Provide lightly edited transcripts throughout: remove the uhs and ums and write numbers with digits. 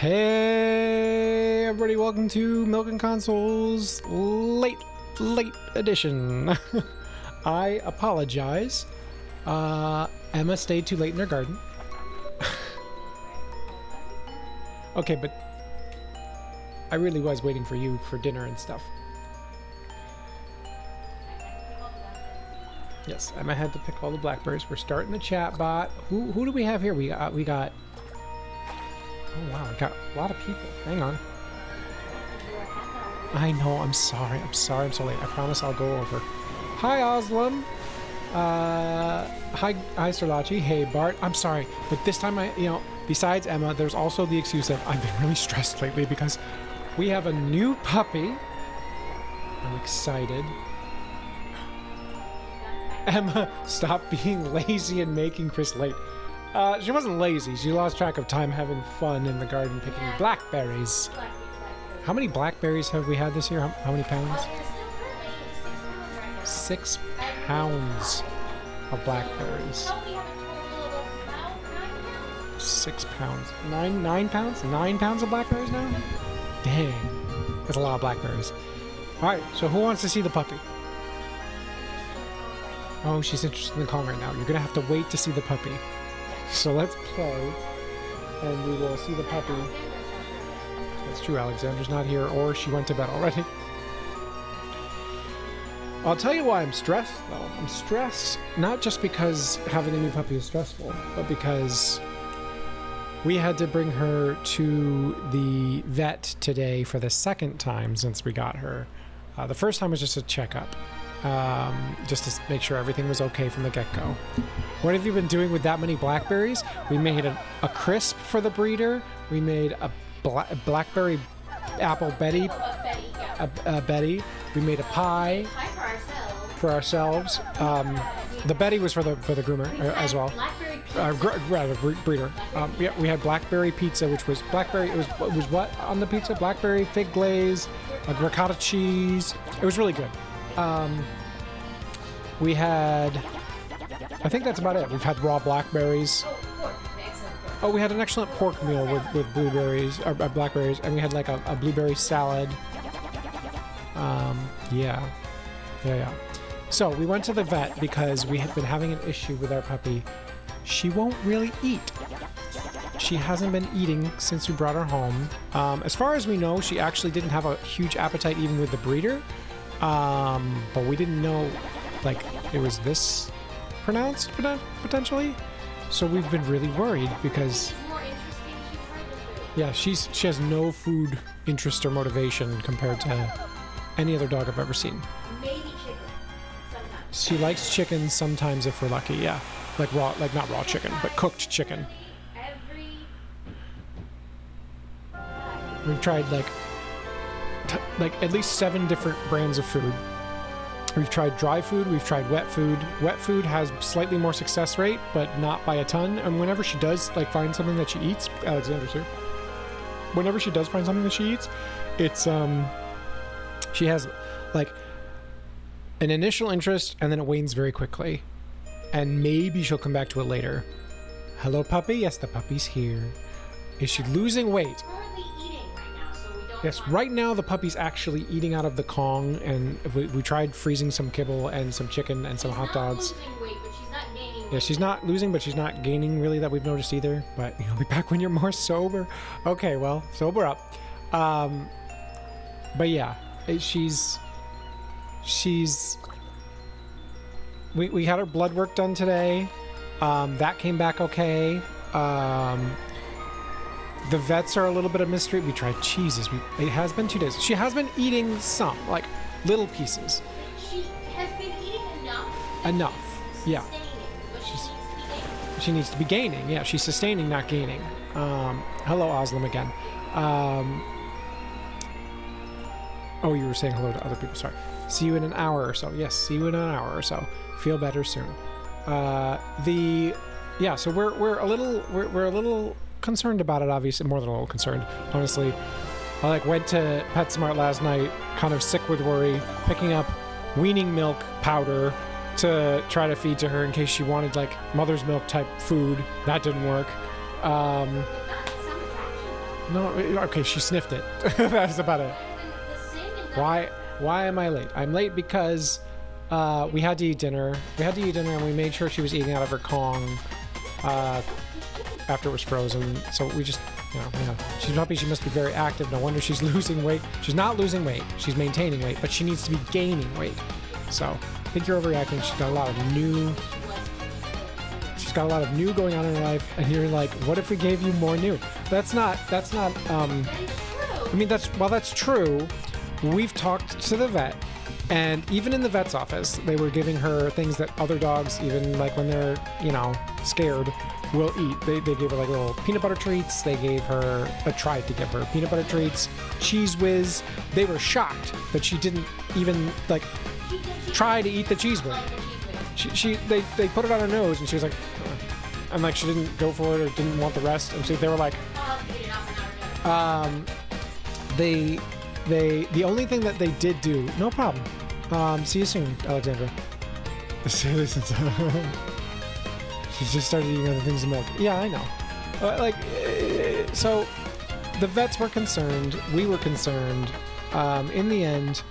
Hey everybody, welcome to Milk and Consoles late edition. I apologize. Emma stayed too late in her garden. Okay, but I really was waiting for you for dinner and stuff. Yes, Emma had to pick all the blackberries. We're starting the chat bot. Who do we have here? We got oh wow, we got a lot of people. Hang on. I know, I'm sorry I'm so late. I promise I'll go over. Hi Oslam. Hi Sirlachi. Hey Bart. I'm sorry, but this time besides Emma, there's also the excuse that I've been really stressed lately because we have a new puppy. I'm excited. Emma, stop being lazy and making Chris late. She wasn't lazy. She lost track of time having fun in the garden picking blackberries. How many blackberries have we had this year? How many pounds? 6 pounds of blackberries. 6 pounds. 9 pounds? 9 pounds of blackberries now? Dang. That's a lot of blackberries. Alright, so who wants to see the puppy? Oh, she's interested in the Kong right now. You're gonna have to wait to see the puppy. So let's play, and we will see the puppy. That's true, Alexander's not here, or she went to bed already. I'll tell you why I'm stressed, though. I'm stressed not just because having a new puppy is stressful, but because we had to bring her to the vet today for the second time since we got her. The first time was just a checkup. Just to make sure everything was okay from the get-go. What have you been doing with that many blackberries? We made a crisp for the breeder. We made a blackberry apple Betty. Betty. We made a pie for ourselves. The Betty was for the groomer as well. Breeder. Yeah, we had blackberry pizza, which was blackberry. It was what on the pizza? Blackberry fig glaze, a ricotta cheese. It was really good. We had, I think that's about it. We've had raw blackberries. Oh, we had an excellent pork meal with blueberries, or blackberries, and we had like a blueberry salad. Yeah. So we went to the vet because we had been having an issue with our puppy. She won't really eat. She hasn't been eating since we brought her home. As far as we know, she actually didn't have a huge appetite even with the breeder. But we didn't know, like, it was this pronounced, potentially. So we've been really worried because, yeah, she has no food interest or motivation compared to any other dog I've ever seen. Maybe chicken, sometimes. She likes chicken sometimes if we're lucky, yeah. Like raw, like not raw chicken, but cooked chicken. We've tried like at least 7 different brands of food. We've tried dry food, we've tried wet food. Wet food has slightly more success rate, but not by a ton. And whenever she does like find something that she eats, Alexander's here. Whenever she does find something that she eats, it's she has like an initial interest and then it wanes very quickly. And maybe she'll come back to it later. Hello puppy, yes the puppy's here. Is she losing weight? Yes, right now the puppy's actually eating out of the Kong, and we tried freezing some kibble and some chicken and some hot dogs. She's not losing weight, but she's not gaining weight. Yeah, she's not losing, but she's not gaining really that we've noticed either. But you'll be back when you're more sober. Okay, well, sober up. But yeah, we had her blood work done today. That came back okay. The vets are a little bit of mystery. We tried cheeses. It has been 2 days. She has been eating some, like little pieces. She has been eating enough. Enough, yeah. She needs to be gaining. Yeah, she's sustaining, not gaining. Hello, Oslam again. Oh, you were saying hello to other people. Sorry. See you in an hour or so. Yes, see you in an hour or so. Feel better soon. Yeah. So we're a little concerned about it, obviously, more than a little concerned, honestly. I went to PetSmart last night, kind of sick with worry, picking up weaning milk powder to try to feed to her in case she wanted mother's milk type food. That didn't work. No, okay, she sniffed it. That's about it. The salmon Why am I late? I'm late because we had to eat dinner. We had to eat dinner and we made sure she was eating out of her Kong after it was frozen. So we just, yeah. She's puppy. She must be very active. No wonder she's losing weight. She's not losing weight. She's maintaining weight, but she needs to be gaining weight. So I think you're overreacting. She's got a lot of new. She's got a lot of new going on in her life, and you're like, what if we gave you more new? That's not. That is true. I mean, that's true. We've talked to the vet, and even in the vet's office, they were giving her things that other dogs, even like when they're, scared, will eat. They gave her like little peanut butter treats. They gave her, tried to give her peanut butter treats, Cheese Whiz. They were shocked that she didn't even like try to eat the Cheese Whiz. They put it on her nose, and she was like, and like she didn't go for it or didn't want the rest. And so they were like, the only thing that they did do, no problem. See you soon, Alexandra. She's just started eating other things in milk. Yeah, I know. So the vets were concerned. We were concerned. In the end,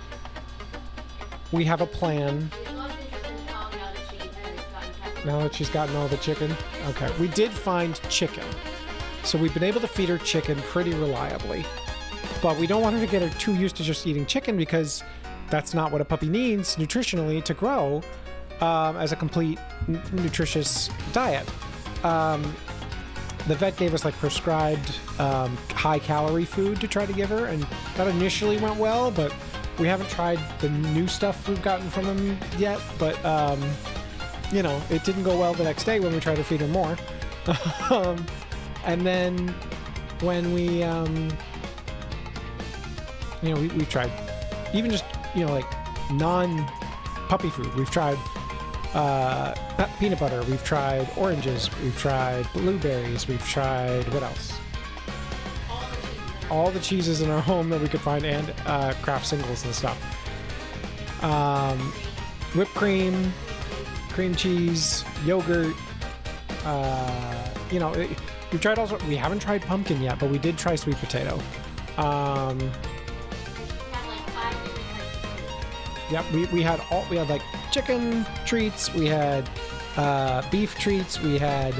we have a plan. Now that she's gotten all the chicken. Okay, we did find chicken. So we've been able to feed her chicken pretty reliably. But we don't want her to get her too used to just eating chicken because that's not what a puppy needs nutritionally to grow as a complete nutritious diet. The vet gave us like prescribed high-calorie food to try to give her, and that initially went well, but we haven't tried the new stuff we've gotten from him yet. But, it didn't go well the next day when we tried to feed her more. And then when we... we've tried even just, like non-puppy food. We've tried peanut butter. We've tried oranges. We've tried blueberries. We've tried, what else? All the cheeses in our home that we could find, and Kraft singles and stuff. Whipped cream, cream cheese, yogurt. We've tried all sorts. We haven't tried pumpkin yet, but we did try sweet potato. Yep, we had like chicken treats, we had beef treats, we had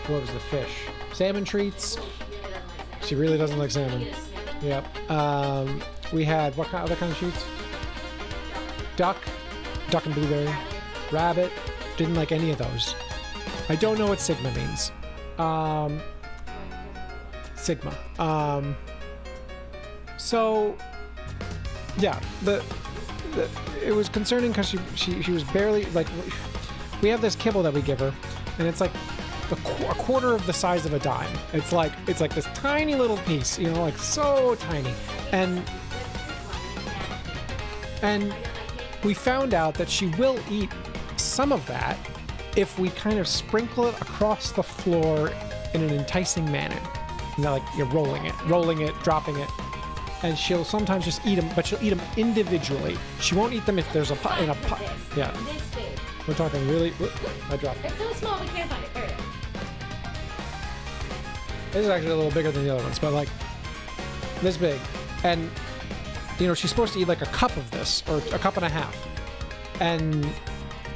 what was the fish? Salmon treats. She really doesn't like salmon. Yep. We had what other kind of treats? Duck and blueberry, rabbit. Didn't like any of those. I don't know what Sigma means. Sigma. So. Yeah, it was concerning because she was barely like. We have this kibble that we give her, and it's like a quarter of the size of a dime. It's like this tiny little piece, like so tiny, and we found out that she will eat some of that if we kind of sprinkle it across the floor in an enticing manner. Like you're rolling it, dropping it. And she'll sometimes just eat them, but she'll eat them individually. She won't eat them if there's a pot in a pot. Yeah. This big. We're talking really. I dropped it. It's so small we can't find it. There it is. This is actually a little bigger than the other ones, but like this big. And she's supposed to eat like a cup of this or a cup and a half. And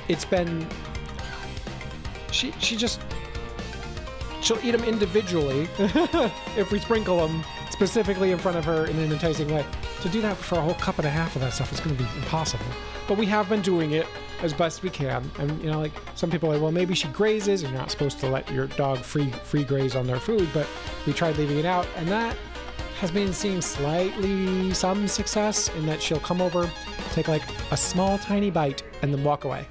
it's been. She'll eat them individually if we sprinkle them specifically in front of her in an enticing way. To do that for a whole cup and a half of that stuff is going to be impossible. But we have been doing it as best we can. And like some people are like, well, maybe she grazes, and you're not supposed to let your dog free graze on their food. But we tried leaving it out, and that has been seeing some success in that she'll come over, take like a small tiny bite, and then walk away.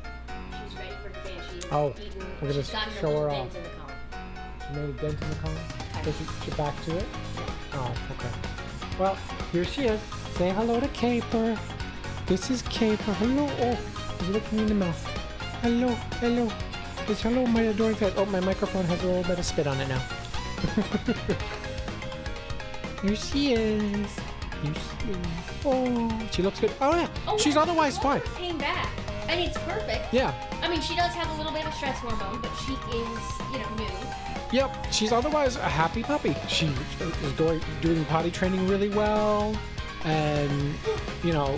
She's ready for the fan. We're going to show her off. She made a dent in the cone. So she back to it. Oh, okay. Well, here she is. Say hello to Caper. This is Caper. Hello. Oh, you look me in the mouth. Hello. It's hello, my adoring pet. Oh, my microphone has a little bit of spit on it now. Here she is. Oh, she looks good. Oh, yeah. She's otherwise fine. Came back. And it's perfect. Yeah. I mean, she does have a little bit of stress hormone, but she is, new. Yep, she's otherwise a happy puppy. She is doing potty training really well, and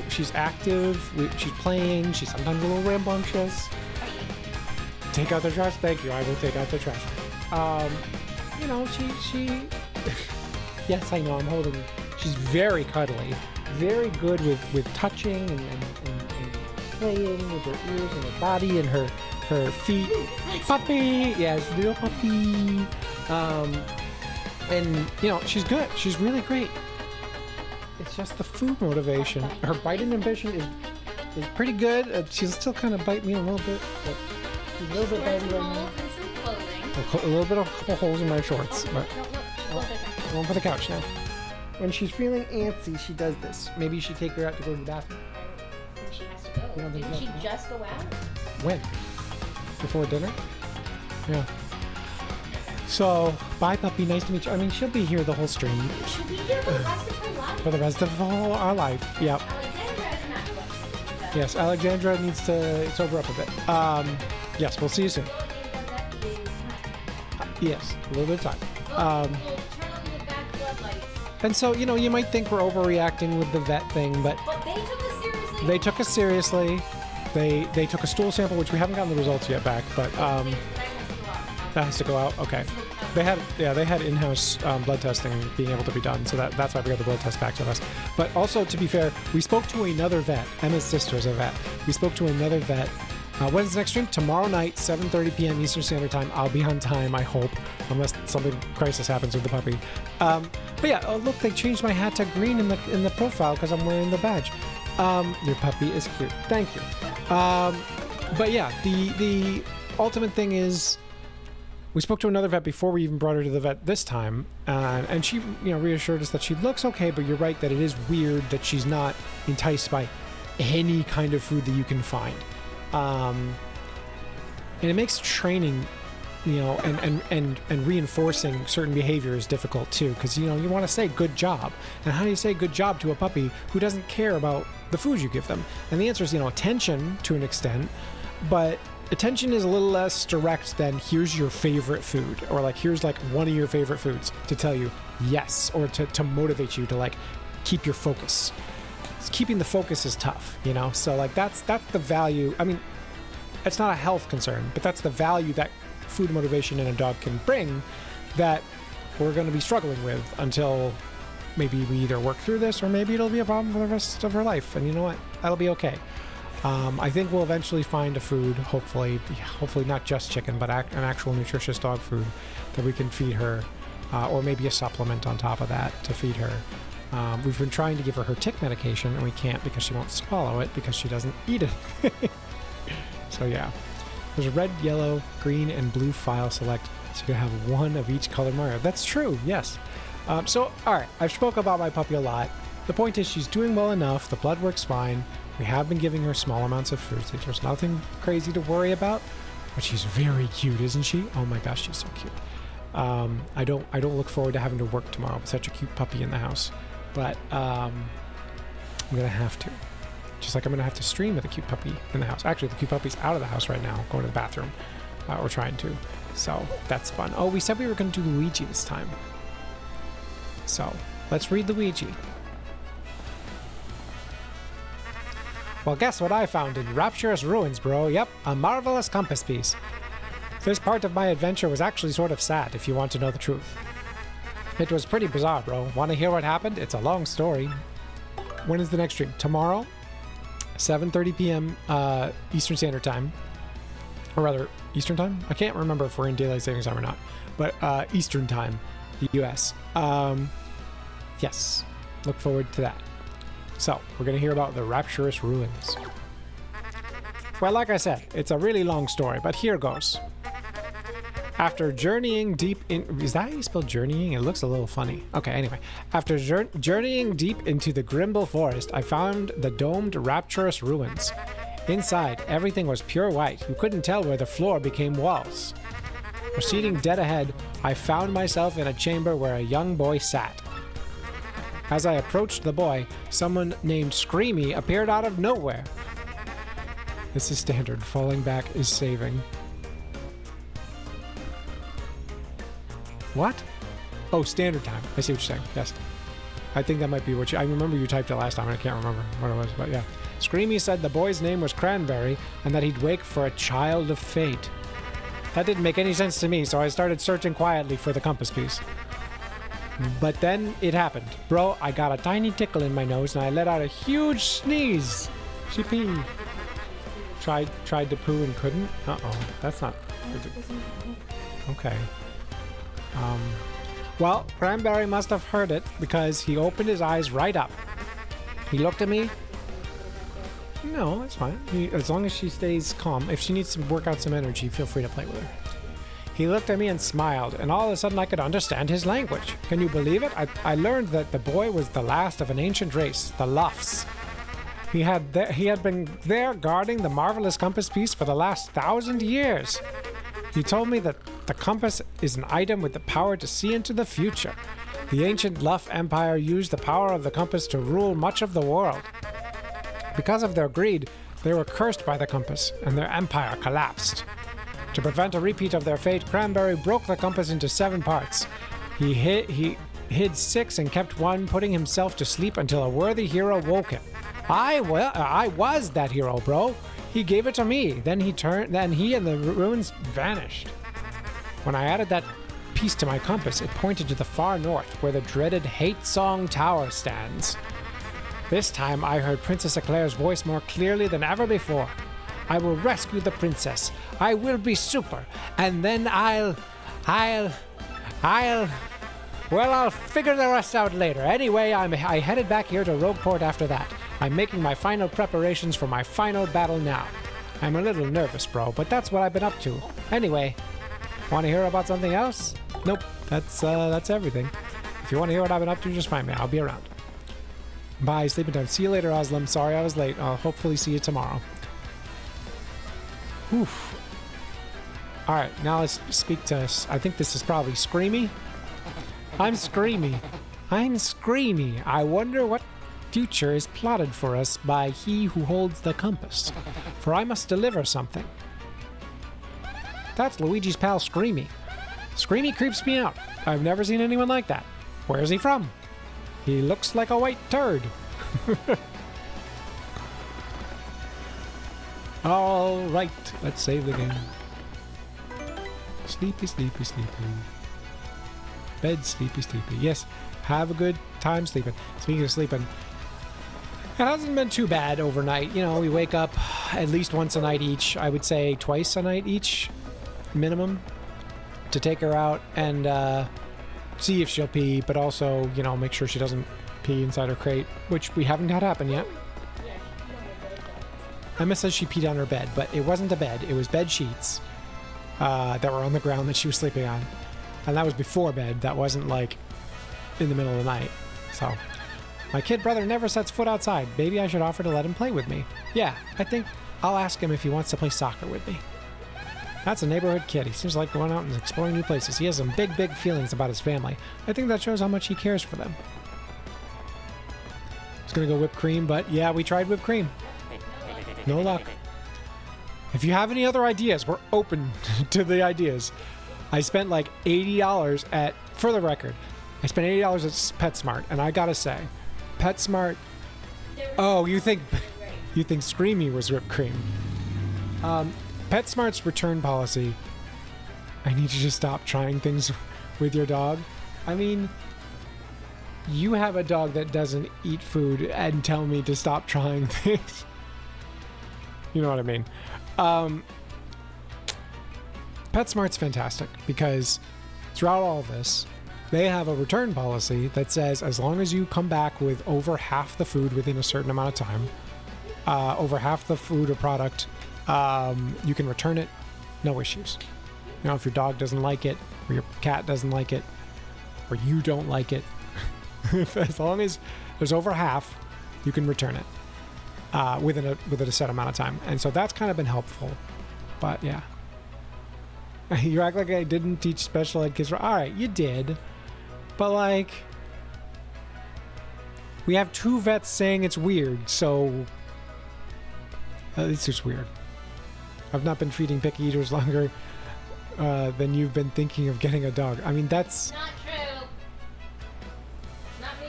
she's active. She's playing. She's sometimes a little rambunctious. Take out the trash. Thank you. I will take out the trash. She. Yes, I know. I'm holding her. She's very cuddly, very good with touching and playing with her ears and her body and her feet. Puppy, yes, little puppy. And she's good. She's really great. It's just the food motivation. Her biting ambition is pretty good. She'll still kind of bite me a little bit, but she's a little bit bitey right now. A little bit of a couple holes in my shorts, but going for the couch now. When she's feeling antsy, she does this. Maybe you should take her out to go to the bathroom. She has to go. Didn't she just go out? When? Before dinner? Yeah. So, bye puppy, nice to meet you. I mean, she'll be here the whole stream. She'll be here for the rest of her life. For the rest of our life, yep. Alexandra is not watching. Yes, Alexandra needs to sober up a bit. Yes, we'll see you soon. Yes, a little bit of time. We'll turn on the back floodlights. And so, you might think we're overreacting with the vet thing, but they took us seriously. They took us seriously. They took a stool sample, which we haven't gotten the results yet back, but that has to go out. Okay. They had in-house blood testing being able to be done, so that's why we got the blood test back to us. But also, to be fair, we spoke to another vet. Emma's sister is a vet. We spoke to another vet. When's the next stream? Tomorrow night, 7:30 p.m. Eastern Standard Time. I'll be on time, I hope, unless something crisis happens with the puppy. But yeah, oh, look, they changed my hat to green in the profile because I'm wearing the badge. Your puppy is cute. Thank you. But yeah, the ultimate thing is, we spoke to another vet before we even brought her to the vet this time, and she, reassured us that she looks okay, but you're right that it is weird that she's not enticed by any kind of food that you can find. And it makes training, and reinforcing certain behaviors difficult too, because you want to say good job, and how do you say good job to a puppy who doesn't care about the food you give them? And the answer is attention to an extent, but attention is a little less direct than here's your favorite food, or like here's like one of your favorite foods to tell you yes, or to motivate you to keep your focus. Keeping the focus is tough, so that's the value. I mean, it's not a health concern, but that's the value that food motivation in a dog can bring that we're going to be struggling with until maybe we either work through this, or maybe it'll be a problem for the rest of her life. And you know what? That'll be okay. I think we'll eventually find a food, hopefully not just chicken, but an actual nutritious dog food that we can feed her, or maybe a supplement on top of that to feed her. We've been trying to give her tick medication, and we can't because she won't swallow it because she doesn't eat it. So yeah, there's a red, yellow, green, and blue file select, so you can have one of each color Mario. That's true, yes. So, all right, I've spoke about my puppy a lot. The point is she's doing well enough. The blood works fine. We have been giving her small amounts of food. So there's nothing crazy to worry about, but she's very cute, isn't she? Oh my gosh, she's so cute. I don't look forward to having to work tomorrow with such a cute puppy in the house. But I'm gonna have to, just like I'm gonna have to stream with a cute puppy in the house. Actually, the cute puppy's out of the house right now, going to the bathroom. We're trying to, so that's fun. Oh, we said we were gonna do Luigi this time, so let's read Luigi. Well, guess what I found in Rapturous Ruins, bro? Yep, a marvelous compass piece. This part of my adventure was actually sort of sad, if you want to know the truth. It was pretty bizarre, bro. Want to hear what happened? It's a long story. When is the next stream? Tomorrow, 7:30 p.m. Eastern Standard Time. Or rather, Eastern Time? I can't remember if we're in Daylight Savings Time or not. But Eastern Time, the U.S. Yes, look forward to that. So, we're going to hear about the Rapturous Ruins. Well, like I said, it's a really long story, but here goes. After journeying deep in... Is that how you spell journeying? It looks a little funny. Okay, anyway. After journeying deep into the Grimble Forest, I found the domed Rapturous Ruins. Inside, everything was pure white. You couldn't tell where the floor became walls. Proceeding dead ahead, I found myself in a chamber where a young boy sat. As I approached the boy, someone named Screamy appeared out of nowhere. This is standard. Falling back is saving. What? Oh, standard time. I see what you're saying. Yes. I think that might be what you... I remember you typed it last time. I can't remember what it was, but yeah. Screamy said the boy's name was Cranberry and that he'd wake for a child of fate. That didn't make any sense to me, so I started searching quietly for the compass piece. But then it happened. Bro, I got a tiny tickle in my nose and I let out a huge sneeze. She peed. Tried to poo and couldn't? Uh-oh. That's not... Okay. Well, Cranberry must have heard it because he opened his eyes right up. He looked at me. No, it's fine. As long as she stays calm. If she needs to work out some energy, feel free to play with her. He looked at me and smiled, and all of a sudden I could understand his language. Can you believe it? I learned that the boy was the last of an ancient race, the Luffs. He had been there guarding the marvelous compass piece for the last 1,000 years. He told me that the compass is an item with the power to see into the future. The ancient Luff Empire used the power of the compass to rule much of the world. Because of their greed, they were cursed by the compass, and their empire collapsed. To prevent a repeat of their fate, Cranberry broke the compass into 7 parts. He hid 6 and kept 1, putting himself to sleep until a worthy hero woke him. I was that hero, bro. He gave it to me. Then he and the ruins vanished. When I added that piece to my compass, it pointed to the far north, where the dreaded Hate Song Tower stands. This time I heard Princess Eclair's voice more clearly than ever before. I will rescue the princess. I will be super. And then I'll figure the rest out later. Anyway, I headed back here to Rogueport after that. I'm making my final preparations for my final battle now. I'm a little nervous, bro, but that's what I've been up to. Anyway, want to hear about something else? Nope, that's everything. If you want to hear what I've been up to, just find me. I'll be around. Bye, sleeping time. See you later, Oslam. Sorry I was late. I'll hopefully see you tomorrow. Oof. Alright, now let's speak to us. I think this is probably Screamy. I'm Screamy. I wonder what future is plotted for us by he who holds the compass. For I must deliver something. That's Luigi's pal Screamy. Screamy creeps me out. I've never seen anyone like that. Where's he from? He looks like a white turd. All right, let's save the game. Sleepy, sleepy, sleepy. Bed, sleepy, sleepy. Yes, have a good time sleeping. Speaking of sleeping, it hasn't been too bad overnight. You know, we wake up at least once a night each. I would say twice a night each, minimum, to take her out and see if she'll pee, but also, you know, make sure she doesn't pee inside her crate, which we haven't had happen yet. Emma says she peed on her bed, but it wasn't a bed. It was bed sheets that were on the ground that she was sleeping on. And that was before bed. That wasn't like in the middle of the night. So, my kid brother never sets foot outside. Maybe I should offer to let him play with me. Yeah, I think I'll ask him if he wants to play soccer with me. That's a neighborhood kid. He seems like going out and exploring new places. He has some big, big feelings about his family. I think that shows how much he cares for them. I was going to go whipped cream, but yeah, we tried whipped cream. No luck. If you have any other ideas, we're open to the ideas. I spent like $80 at, for the record, I spent $80 at PetSmart, and I gotta say, PetSmart. Oh, you think Screamy was whipped cream? PetSmart's return policy. I need you to stop trying things with your dog. I mean, you have a dog that doesn't eat food and tell me to stop trying things. You know what I mean? PetSmart's fantastic because throughout all of this, they have a return policy that says as long as you come back with over half the food within a certain amount of time, over half the food or product, you can return it, no issues. You know, if your dog doesn't like it, or your cat doesn't like it, or you don't like it, as long as there's over half, you can return it. Within a set amount of time. And so that's kind of been helpful. But yeah. You act like I didn't teach special ed kids. Alright, you did. But like, we have 2 vets saying it's weird, so it's just weird. I've not been feeding picky eaters longer than you've been thinking of getting a dog. I mean, that's... Not true. Not me.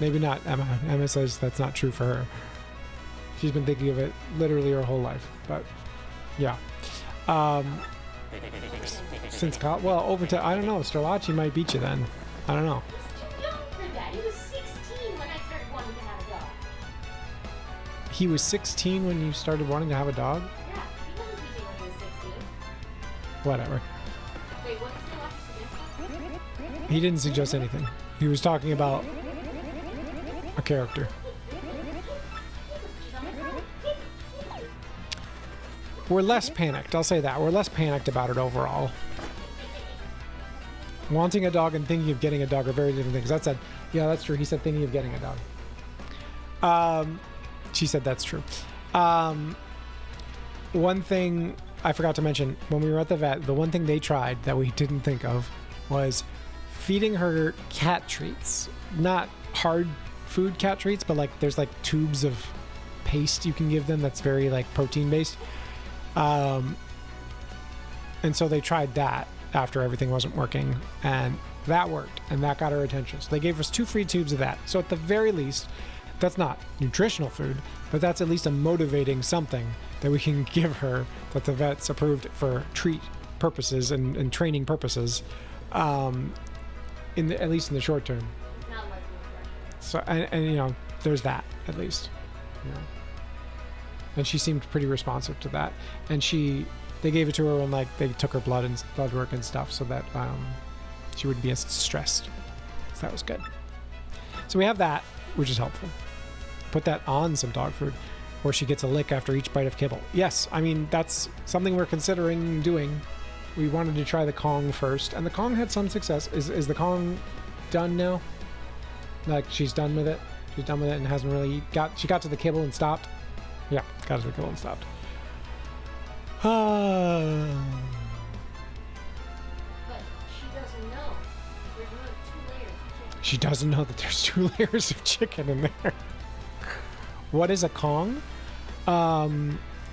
Maybe not Emma. Emma says that's not true for her. She's been thinking of it literally her whole life. But, yeah. Since college... Well, over to... I don't know. Strelacci might beat you then. I don't know. He was too young for that. He was 16 when I started wanting to have a dog. He was 16 when you started wanting to have a dog? Yeah, he wasn't teaching when he was 16. Whatever. Wait, what did you watch? He didn't suggest anything. He was talking about a character. We're less panicked. I'll say that. We're less panicked about it overall. Wanting a dog and thinking of getting a dog are very different things. That said, yeah, that's true. He said thinking of getting a dog. She said that's true. One thing I forgot to mention when we were at the vet, the one thing they tried that we didn't think of was feeding her cat treats. Not hard food cat treats, but like there's like tubes of paste you can give them that's very like protein based. And so they tried that after everything wasn't working, and that worked, and that got our attention. So they gave us 2 free tubes of that. So at the very least, that's not nutritional food, but that's at least a motivating something that we can give her that the vet's approved for treat purposes and training purposes, at least in the short term. Not like nutrition. So and you know, there's that at least. You know. And she seemed pretty responsive to that, and they gave it to her when like they took her blood work and stuff, so that she wouldn't be as stressed. So that was good. So we have that, which is helpful. Put that on some dog food, where she gets a lick after each bite of kibble. Yes, I mean that's something we're considering doing. We wanted to try the Kong first, and the Kong had some success. Is the Kong done now? Like she's done with it? She's done with it and hasn't really she got to the kibble and stopped? Yeah, got to the kibble and stopped. But she doesn't know. There's another 2 layers of chicken. She doesn't know that there's 2 layers of chicken in there. What is a Kong?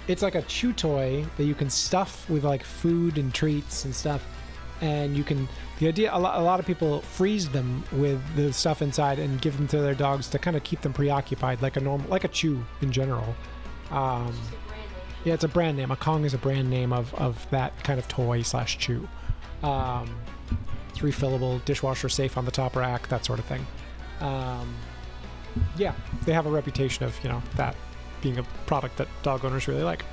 It's like a chew toy that you can stuff with like food and treats and stuff. And you can, the idea, a lot of people freeze them with the stuff inside and give them to their dogs to kind of keep them preoccupied, like a chew in general. Yeah, it's a brand name. A Kong is a brand name of that kind of toy / chew. It's refillable, dishwasher safe on the top rack, that sort of thing. Yeah, they have a reputation of, you know, that being a product that dog owners really like.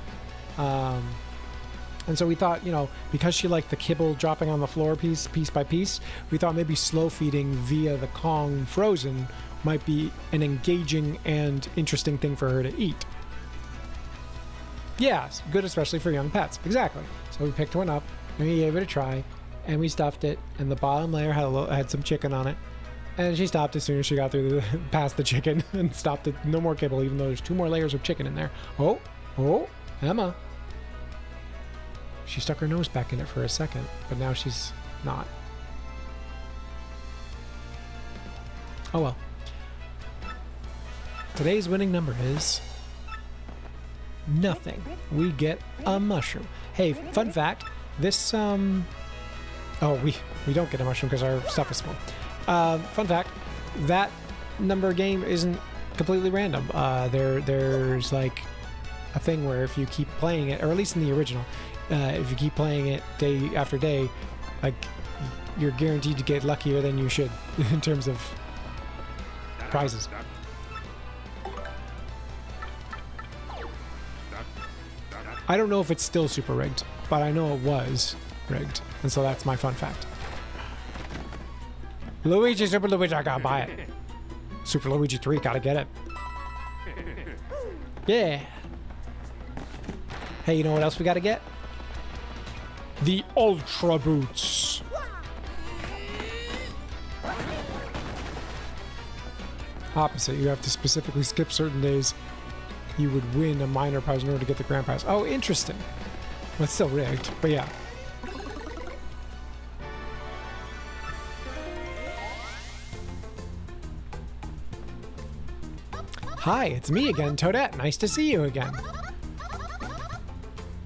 And so we thought, you know, because she liked the kibble dropping on the floor piece by piece, we thought maybe slow feeding via the Kong frozen might be an engaging and interesting thing for her to eat. Yeah, good, especially for young pets. Exactly. So we picked one up and we gave it a try, and we stuffed it, and the bottom layer had some chicken on it, and she stopped as soon as she got through past the chicken and stopped it. No more kibble, even though there's 2 more layers of chicken in there. Oh, Emma. She stuck her nose back in it for a second, but now she's not. Oh well. Today's winning number is nothing. We get a mushroom. Hey, fun fact, this we don't get a mushroom because our stuff is full. Fun fact, that number game isn't completely random. There's like a thing where if you keep playing it, or at least in the original, if you keep playing it day after day, like you're guaranteed to get luckier than you should in terms of prizes. I don't know if it's still super rigged, but I know it was rigged, and so that's my fun fact. Luigi, Super Luigi, I gotta buy it. Super Luigi 3, gotta get it. Yeah. Hey, you know what else we gotta get? The Ultra Boots. Opposite, you have to specifically skip certain days. You would win a minor prize in order to get the grand prize. Oh, interesting. Well, it's still rigged, but yeah. Hi, it's me again, Toadette. Nice to see you again.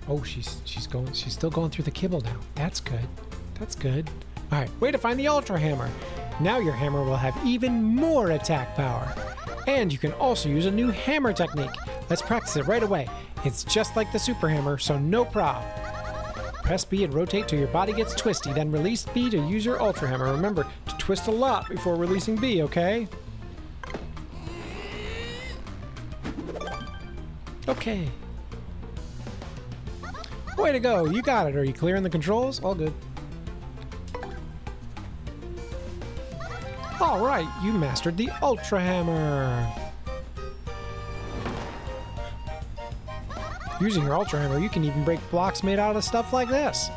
Oh, she's still going through the kibble now. That's good. That's good. All right, way to find the Ultra Hammer. Now your hammer will have even more attack power. And you can also use a new hammer technique. Let's practice it right away. It's just like the Super Hammer, so no prob. Press B and rotate till your body gets twisty, then release B to use your Ultra Hammer. Remember to twist a lot before releasing B, okay? Okay. Way to go, you got it. Are you clearing the controls? All good. All right, you mastered the Ultra Hammer. Using your Ultra Hammer, you can even break blocks made out of stuff like this.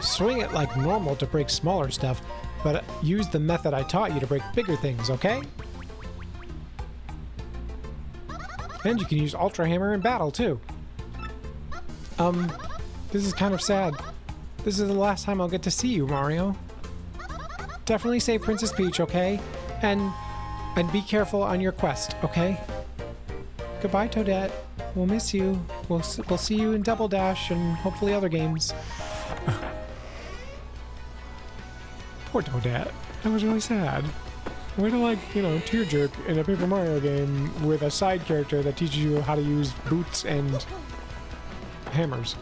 Swing it like normal to break smaller stuff, but use the method I taught you to break bigger things, okay? And you can use Ultra Hammer in battle, too. This is kind of sad. This is the last time I'll get to see you, Mario. Definitely save Princess Peach, okay? And be careful on your quest, okay? Goodbye, Toadette. We'll miss you. We'll see you in Double Dash and hopefully other games. Poor Toadette. That was really sad. Way to, like, you know, tear jerk in a Paper Mario game with a side character that teaches you how to use boots and hammers.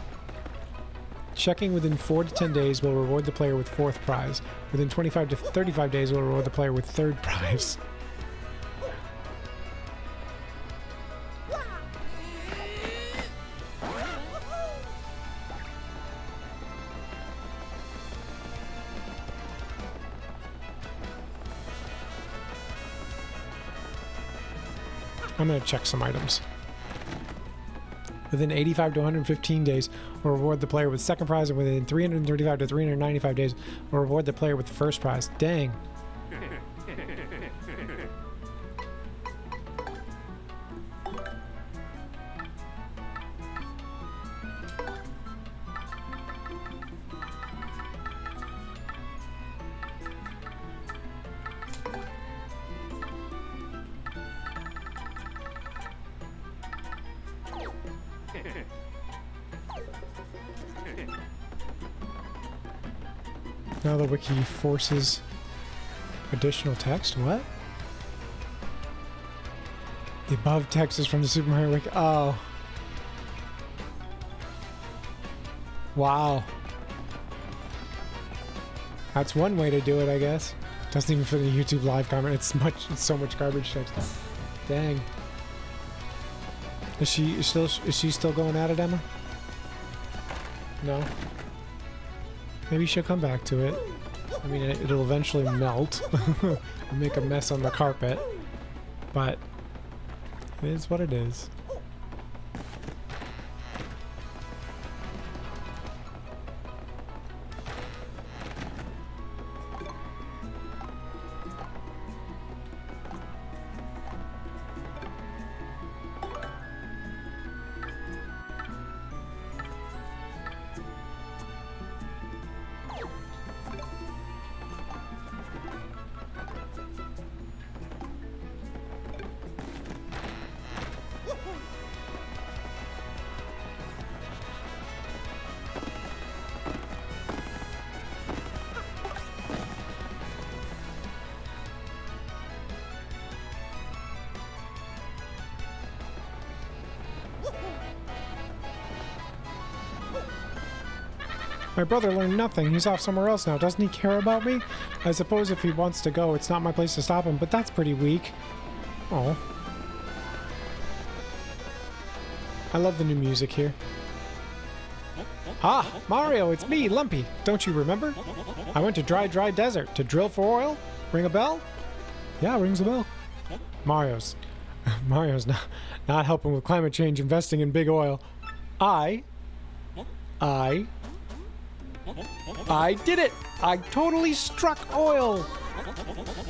Checking within 4 to 10 days will reward the player with 4th prize. Within 25 to 35 days will reward the player with 3rd prize. I'm going to check some items. Within 85 to 115 days, will reward the player with 2nd prize, and within 335 to 395 days, will reward the player with the 1st prize. Dang. Now the wiki forces additional text? What? The above text is from the Super Mario Wiki. Oh. Wow. That's one way to do it, I guess. Doesn't even fit in a YouTube live comment. It's so much garbage text. Dang. Is she still going at it, Emma? No. Maybe she'll come back to it. I mean, it'll eventually melt and make a mess on the carpet, but it is what it is. My brother learned nothing. He's off somewhere else now. Doesn't he care about me? I suppose if he wants to go, it's not my place to stop him, but that's pretty weak. Oh. I love the new music here. Ah, Mario, it's me, Lumpy. Don't you remember? I went to Dry Desert to drill for oil. Ring a bell? Yeah, rings a bell. Mario's not helping with climate change, investing in big oil. I did it! I totally struck oil!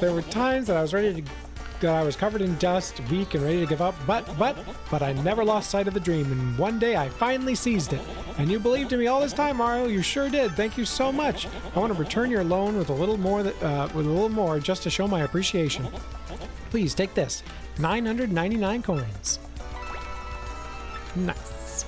There were times that I was covered in dust, weak, and ready to give up, but I never lost sight of the dream, and one day I finally seized it. And you believed in me all this time, Mario. You sure did. Thank you so much. I want to return your loan with a little more, just to show my appreciation. Please take this. 999 coins. Nice.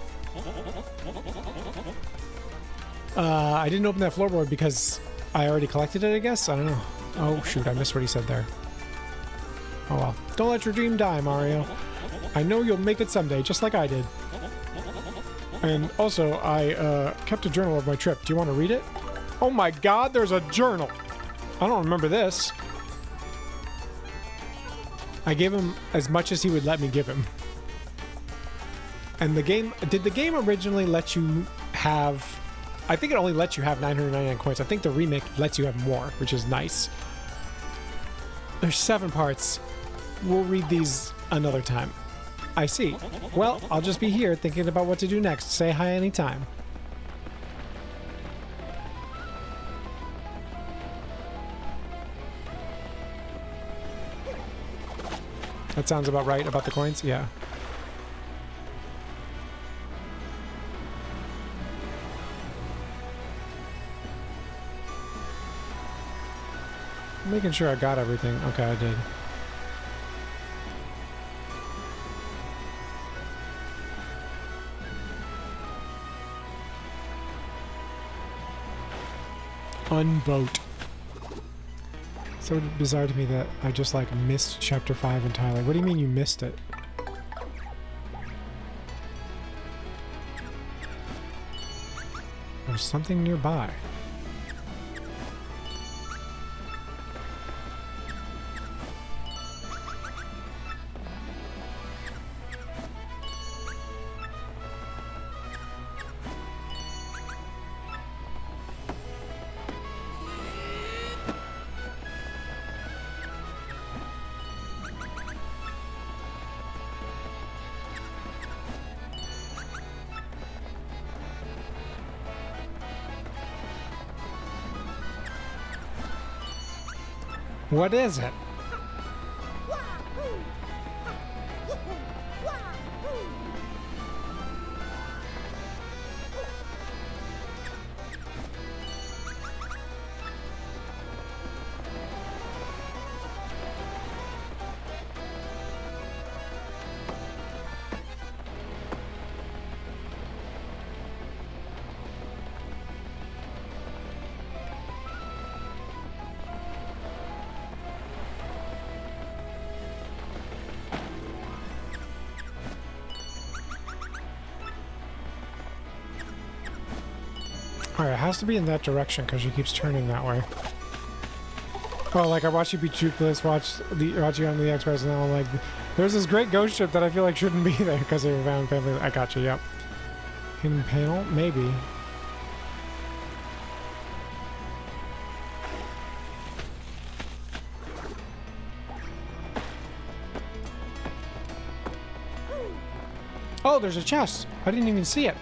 I didn't open that floorboard because I already collected it, I guess? I don't know. Oh, shoot, I missed what he said there. Oh, well. Don't let your dream die, Mario. I know you'll make it someday, just like I did. And also, I kept a journal of my trip. Do you want to read it? Oh my god, there's a journal! I don't remember this. I gave him as much as he would let me give him. And the game... Did the game originally let you have... I think it only lets you have 999 coins. I think the remake lets you have more, which is nice. There's 7 parts. We'll read these another time. I see. Well, I'll just be here thinking about what to do next. Say hi anytime. That sounds about right about the coins? Yeah. I'm making sure I got everything. Okay, I did. Unvote. So bizarre to me that I just like missed chapter 5 entirely. What do you mean you missed it? There's something nearby. What is it? Alright, it has to be in that direction because she keeps turning that way. Well, like I watch you be toothless, watch you on the Express, and now I'm like, there's this great ghost ship that I feel like shouldn't be there because of found family. I got you, yep. Hidden panel? Maybe. Oh, there's a chest. I didn't even see it.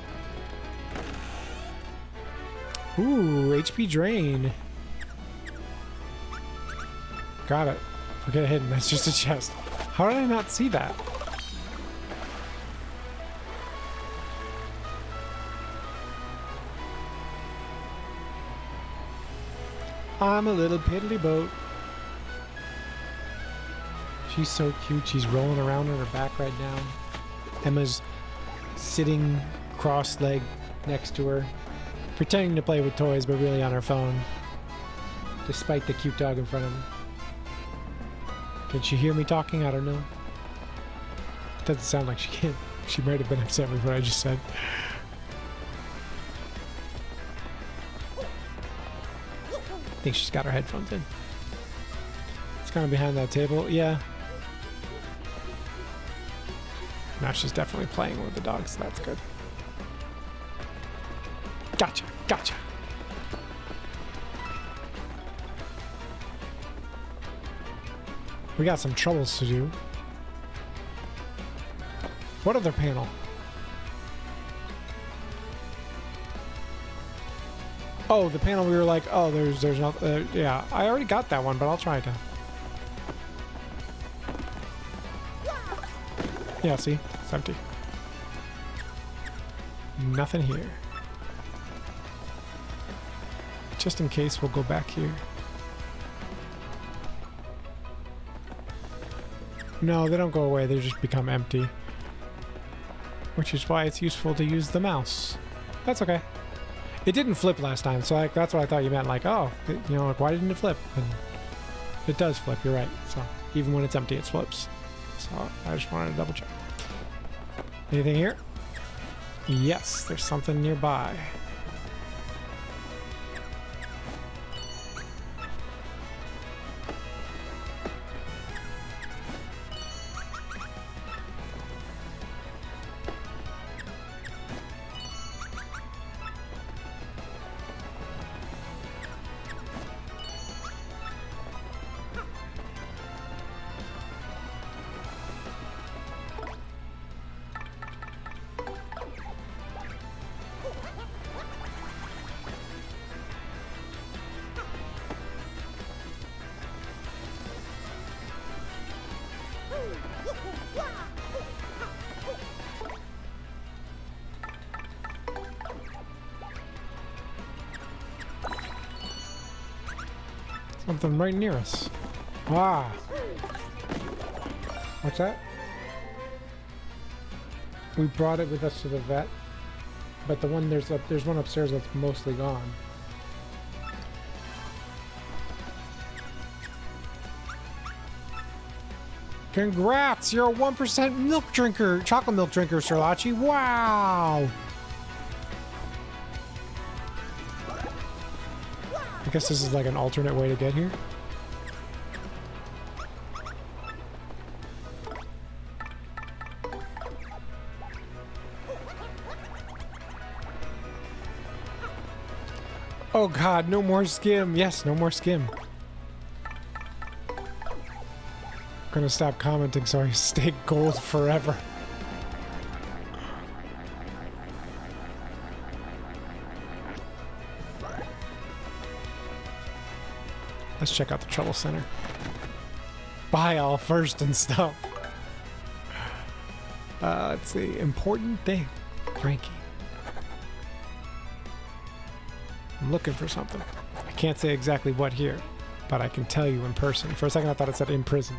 Ooh, HP drain. Got it. Forget hidden. That's just a chest. How did I not see that? I'm a little piddly boat. She's so cute. She's rolling around on her back right now. Emma's sitting cross-legged next to her, pretending to play with toys, but really on her phone, despite the cute dog in front of her. Can she hear me talking? I don't know. Doesn't sound like she can. She might have been upset with what I just said. I think she's got her headphones in. It's kind of behind that table. Yeah. Now she's definitely playing with the dog, so that's good. Gotcha, gotcha. We got some troubles to do. What other panel? Oh, the panel we were like, oh, there's not, yeah, I already got that one, but I'll try again. Yeah, see? It's empty. Nothing here. Just in case, we'll go back here. No, they don't go away. They just become empty. Which is why it's useful to use the mouse. That's okay. It didn't flip last time, so like that's what I thought you meant. Like, oh, you know, like why didn't it flip? And it does flip. You're right. So even when it's empty, it flips. So I just wanted to double check. Anything here? Yes, there's something nearby. Something right near us. Ah. What's that? We brought it with us to the vet, but the one there's one upstairs that's mostly gone. Congrats! You're a 1% milk drinker, chocolate milk drinker, Srirachi. Wow! I guess this is like an alternate way to get here. Oh god, no more skim. Yes, no more skim. I'm gonna stop commenting so I stay gold forever. Let's check out the Trouble Center. Buy all first and stuff. Let's see. Important thing. Frankie. I'm looking for something. I can't say exactly what here, but I can tell you in person. For a second I thought it said in prison.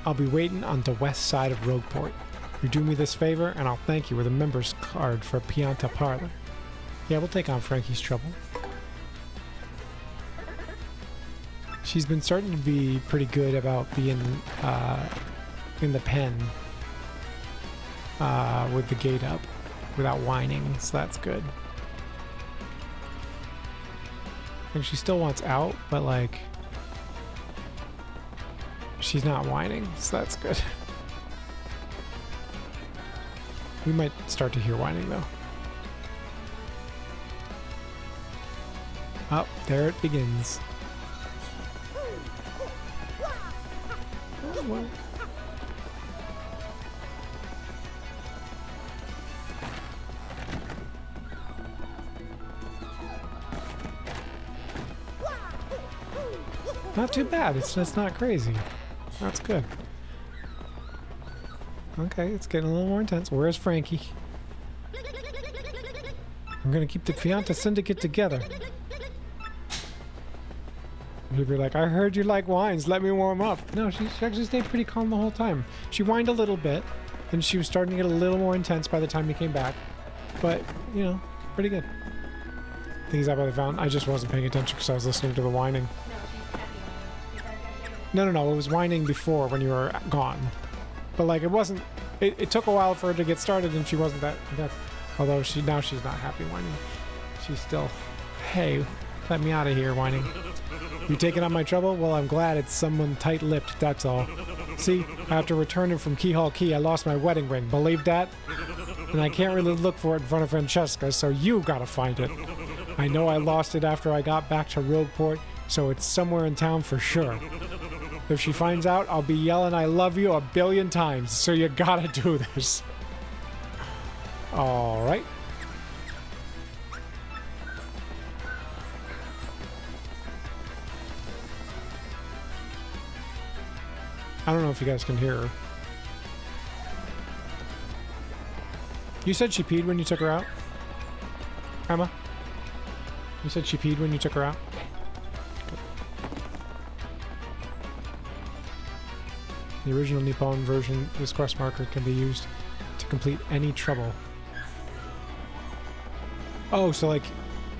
I'll be waiting on the west side of Rogueport. You do me this favor and I'll thank you with a member's card for Pianta Parlor. Yeah, we'll take on Frankie's trouble. She's been starting to be pretty good about being in the pen with the gate up without whining, so that's good. And she still wants out, but like she's not whining, so that's good. We might start to hear whining though. Oh, there it begins. What? Not too bad. It's just not crazy. That's good. Okay, it's getting a little more intense. Where's Frankie? I'm gonna keep the Fianta Syndicate together. You're like, I heard you like wines. Let me warm up. No, she actually stayed pretty calm the whole time. She whined a little bit, and she was starting to get a little more intense by the time he came back. But, you know, pretty good. I think he's out by the fountain. I just wasn't paying attention because I was listening to the whining. No, it was whining before when you were gone. But, like, it wasn't... It took a while for her to get started, and she wasn't that... Although now she's not happy whining. She's still... Hey, let me out of here whining. You taking on my trouble? Well, I'm glad it's someone tight-lipped, that's all. See, after returning from Keyhall Key, I lost my wedding ring. Believe that? And I can't really look for it in front of Francesca, so you gotta find it. I know I lost it after I got back to Rogueport, so it's somewhere in town for sure. If she finds out, I'll be yelling I love you 1 billion times, so you gotta do this. Alright. I don't know if you guys can hear her. You said she peed when you took her out? Emma? You said she peed when you took her out? The original Nippon version, this quest marker can be used to complete any trouble. Oh, so like,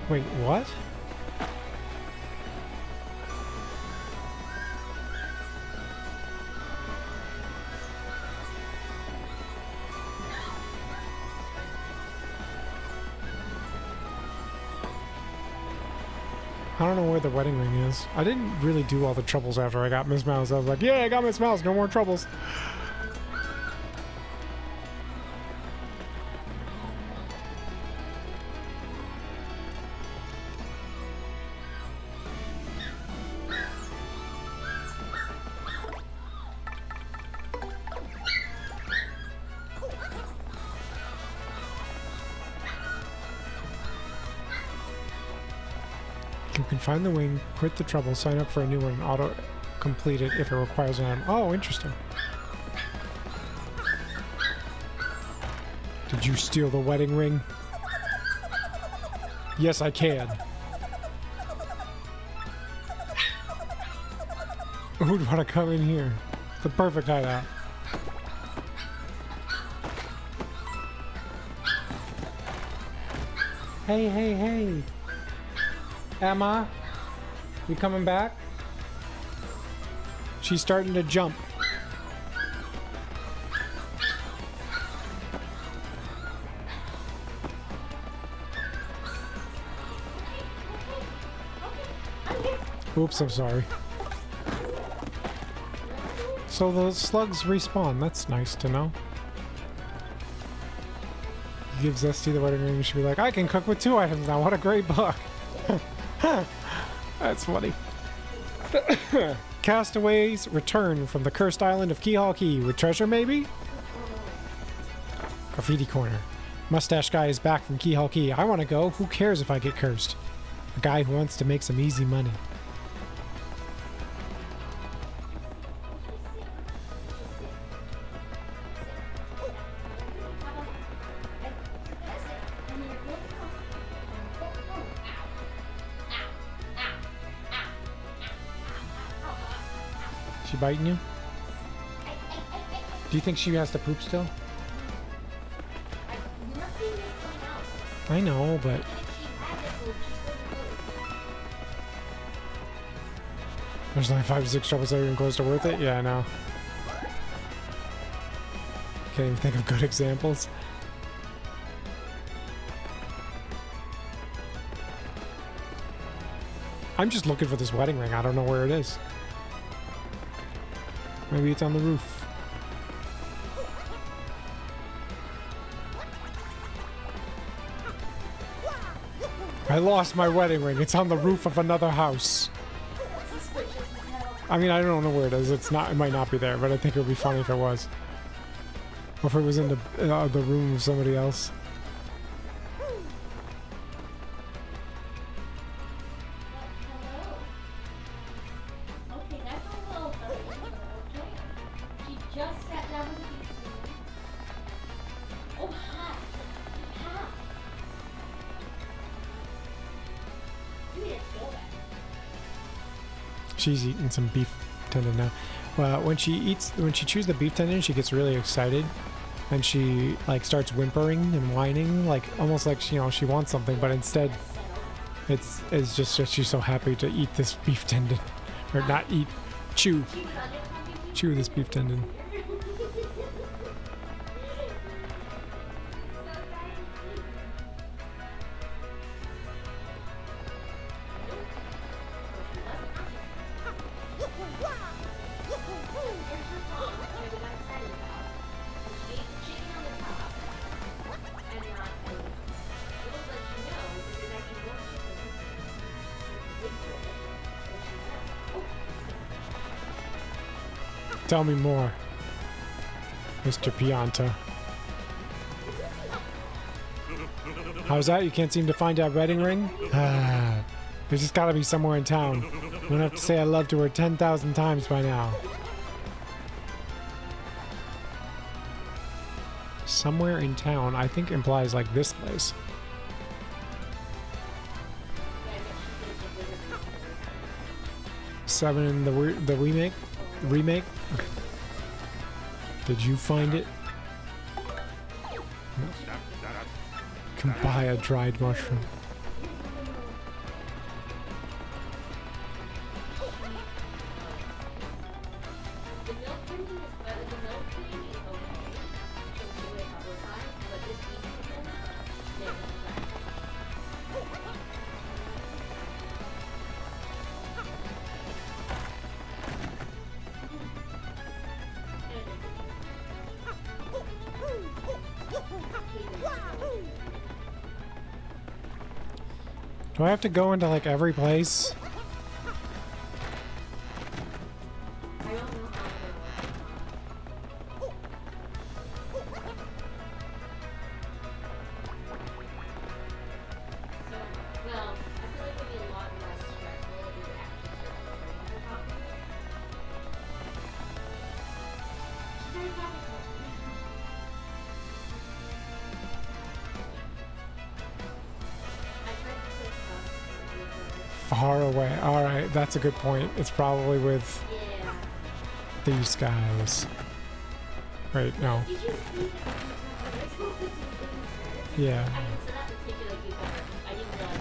wait, what? I don't know where the wedding ring is. I didn't really do all the troubles after I got Miss Mouse. I was like, yeah, I got Miss Mouse, no more troubles. You can find the wing, quit the trouble, sign up for a new one, auto complete it if it requires an item. Oh, interesting. Did you steal the wedding ring? Yes, I can. Who'd want to come in here? The perfect hideout. Hey, hey, hey. Emma, you coming back? She's starting to jump. Oops, I'm sorry. So the slugs respawn. That's nice to know. You give Zesty the wedding ring, you should be like, I can cook with 2 items now. What a great book. That's funny. Castaways return from the cursed island of Keyhall Key with treasure, maybe? Graffiti corner. Mustache guy is back from Keyhall Key. I want to go. Who cares if I get cursed? A guy who wants to make some easy money. She biting you? Do you think she has to poop still? I know, but... There's only 5 to 6 troubles that are even close to worth it? Yeah, I know. Can't even think of good examples. I'm just looking for this wedding ring. I don't know where it is. Maybe it's on the roof. I lost my wedding ring. It's on the roof of another house. I mean, I don't know where it is. It's not. It might not be there, but I think it would be funny if it was. Or if it was in the room of somebody else. She's eating some beef tendon now. Well, when she chews the beef tendon, she gets really excited, and she like starts whimpering and whining, like almost like she wants something, but instead, it's just that she's so happy to eat this beef tendon, or not eat, chew this beef tendon. Tell me more, Mr. Pianta. How's that? You can't seem to find that wedding ring? There's just gotta be somewhere in town. I'm gonna have to say I love to her 10,000 times by now. Somewhere in town, I think implies like this place. Seven in the remake. Did you find it? can buy a dried mushroom. Do I have to go into like every place? Far away. Alright, that's a good point. It's probably with these guys. Wait, no. Yeah.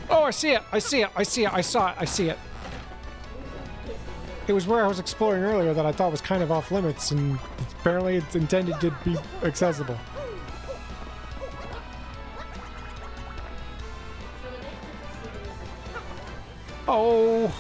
Oh, I see it! I see it! I see it! I saw it! I see it! It was where I was exploring earlier that I thought was kind of off limits, and apparently it's intended to be accessible. Oh!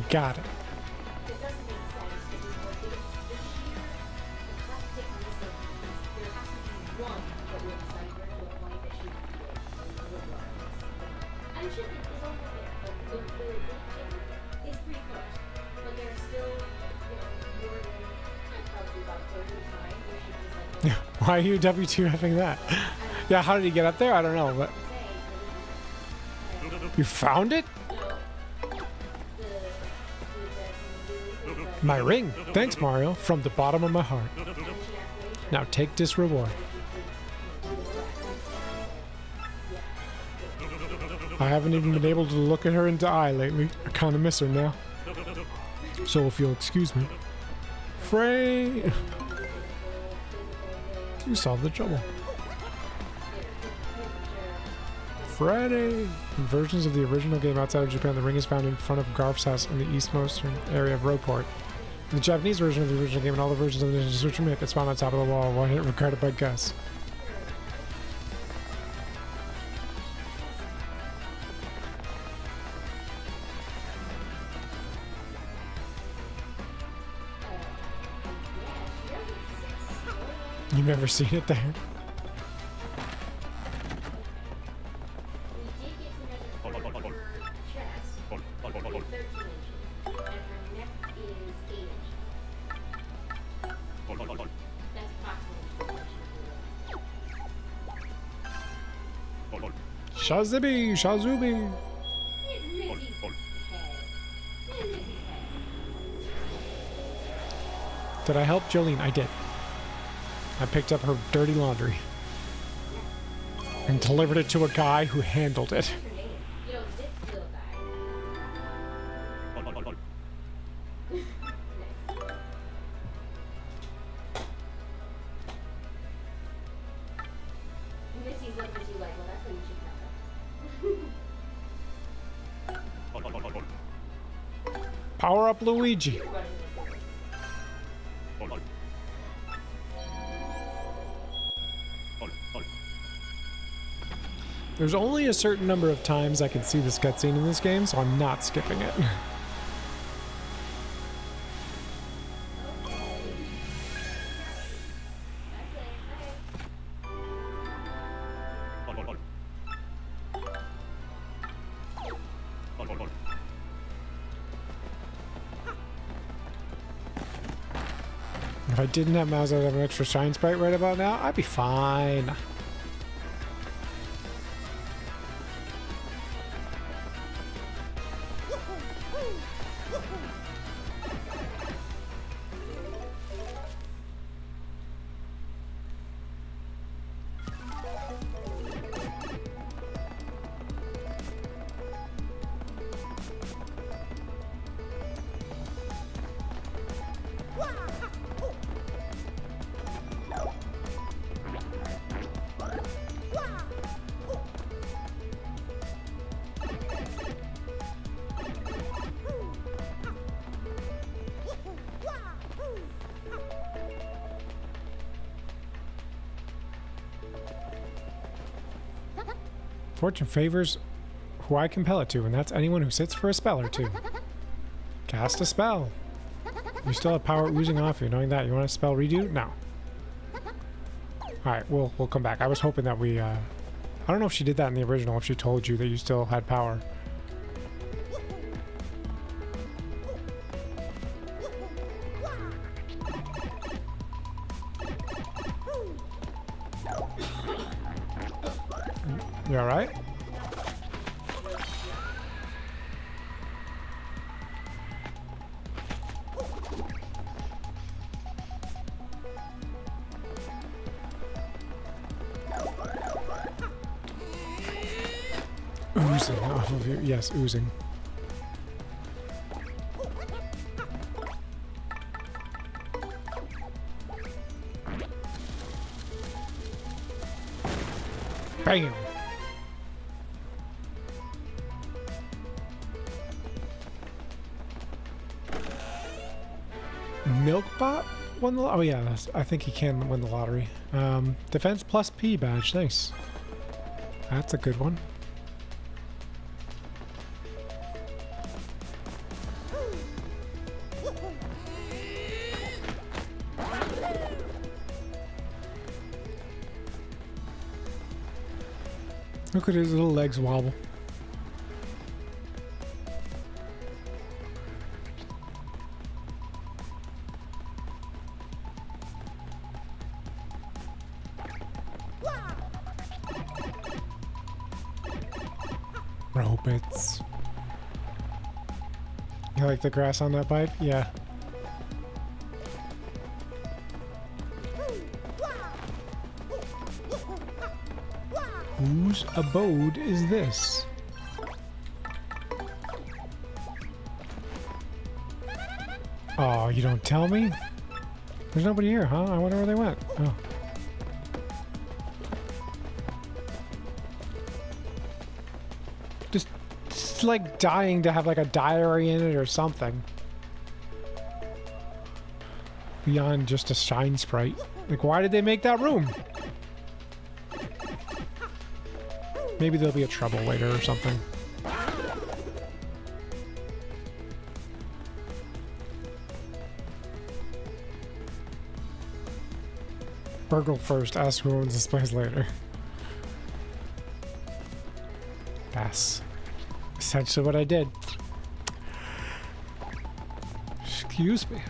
Got it. Why are you W2Fing that? Yeah, how did he get up there? I don't know, but... You found it? My ring. Thanks, Mario. From the bottom of my heart. Now take this reward. I haven't even been able to look at her in the eye lately. I kind of miss her now. So if you'll excuse me. Frey! You solved the trouble. Friday! In versions of the original game outside of Japan, the ring is found in front of Garf's house in the eastmost area of Roadport. In the Japanese version of the original game and all the versions of the Nintendo Switch Remake, it's found on top of the wall, one hit regarded by Gus. You've never seen it there? Shazibi! Shazubi! Did I help Jolene? I did. I picked up her dirty laundry and delivered it to a guy who handled it. Power up Luigi. There's only a certain number of times I can see this cutscene in this game, so I'm not skipping it. I didn't have mouse, I'd have an extra shine sprite right about now. I'd be fine. Fortune favors who I compel it to, and that's anyone who sits for a spell or two. Cast a spell. You still have power oozing off you. Knowing that, you want a spell redo? No. Alright, we'll come back. I was hoping that we, I don't know if she did that in the original, if she told you that you still had power. You alright? Oozing off of you. Yes, oozing. Bam! Milkbot won the... Oh yeah, I think he can win the lottery. Defense plus P badge. Nice. That's a good one. Look at his little legs wobble. Robits. You like the grass on that pipe? Yeah. Whose abode is this? Oh, you don't tell me? There's nobody here, huh? I wonder where they went. Oh. Just like dying to have like a diary in it or something. Beyond just a shine sprite. Like, why did they make that room? Maybe there'll be a trouble later or something. Burgle first, ask who owns this place later. That's essentially what I did. Excuse me.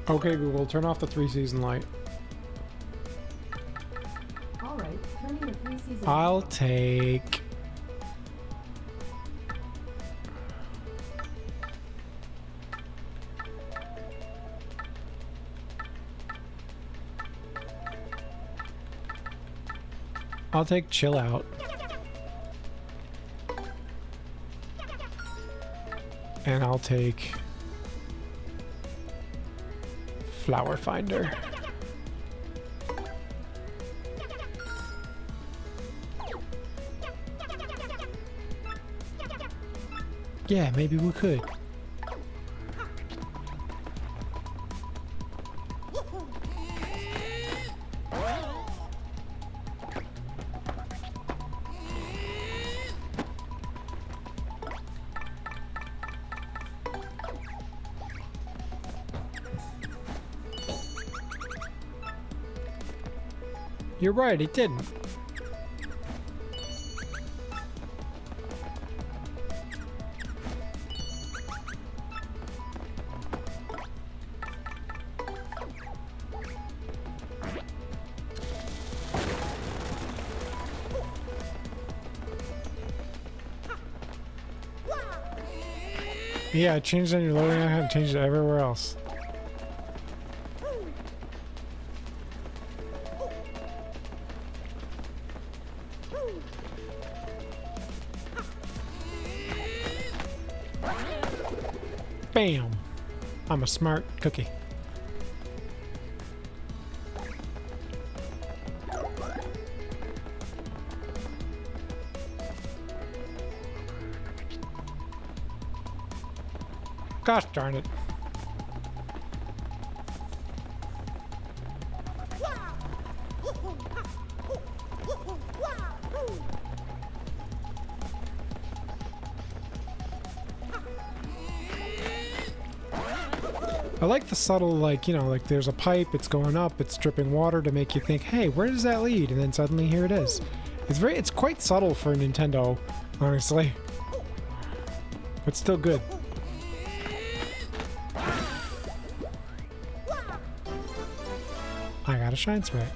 Okay, Google, turn off the 3-season light. Alright, turning the 3-season I'll take... I'll take chill out. And I'll take flower finder. Yeah, maybe we could. You're right, it didn't. Yeah, I changed it on your loading. I haven't changed it everywhere else. Bam! I'm a smart cookie. Gosh darn it. I like the subtle, like, you know, like there's a pipe, it's going up, it's dripping water to make you think, hey, where does that lead? And then suddenly here it is. It's quite subtle for Nintendo, honestly. But still good. I got a shine spray.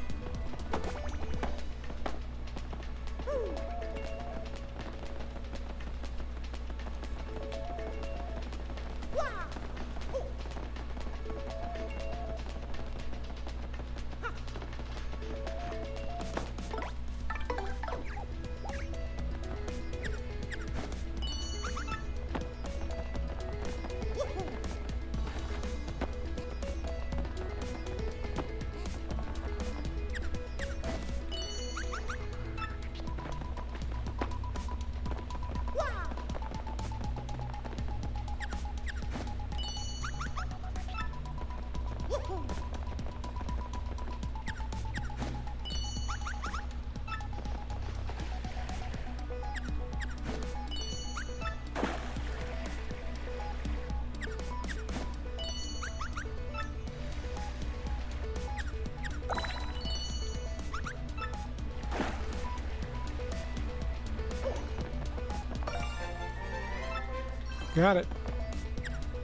Got it.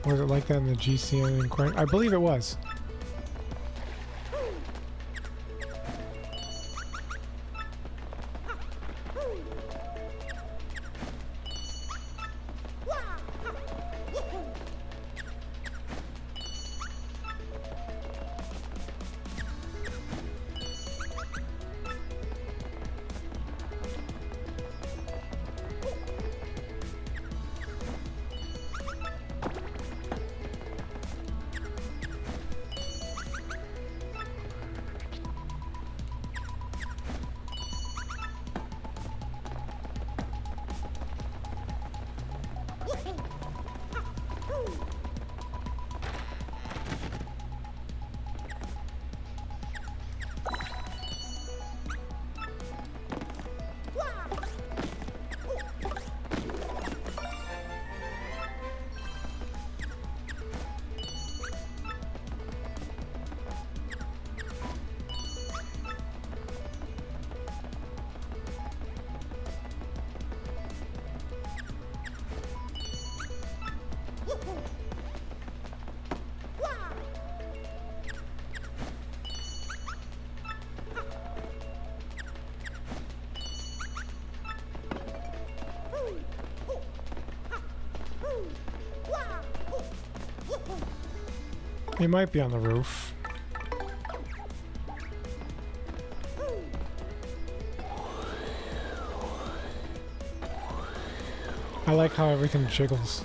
Was it like that in the GCN inquiry? I believe it was. It might be on the roof. I like how everything jiggles.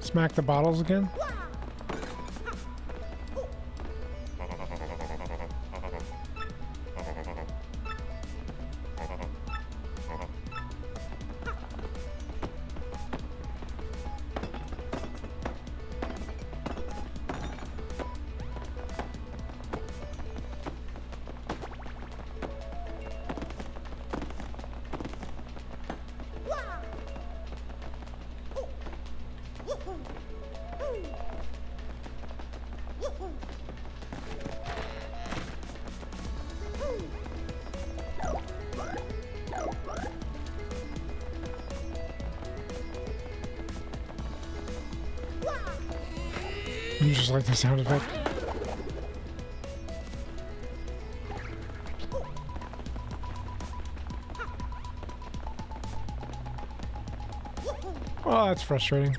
Smack the bottles again? You just like the sound effect. Oh, that's frustrating.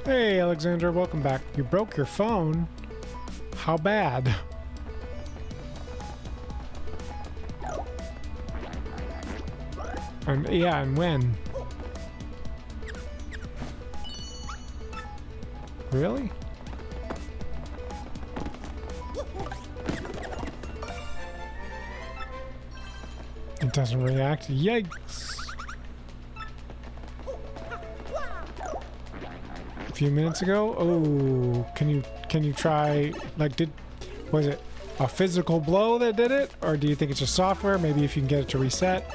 Hey, Alexandra, welcome back. You broke your phone? How bad? And yeah, and when? Really? It doesn't react. Yikes! A few minutes ago? Oh, can you try, like, was it a physical blow that did it? Or do you think it's just software? Maybe if you can get it to reset?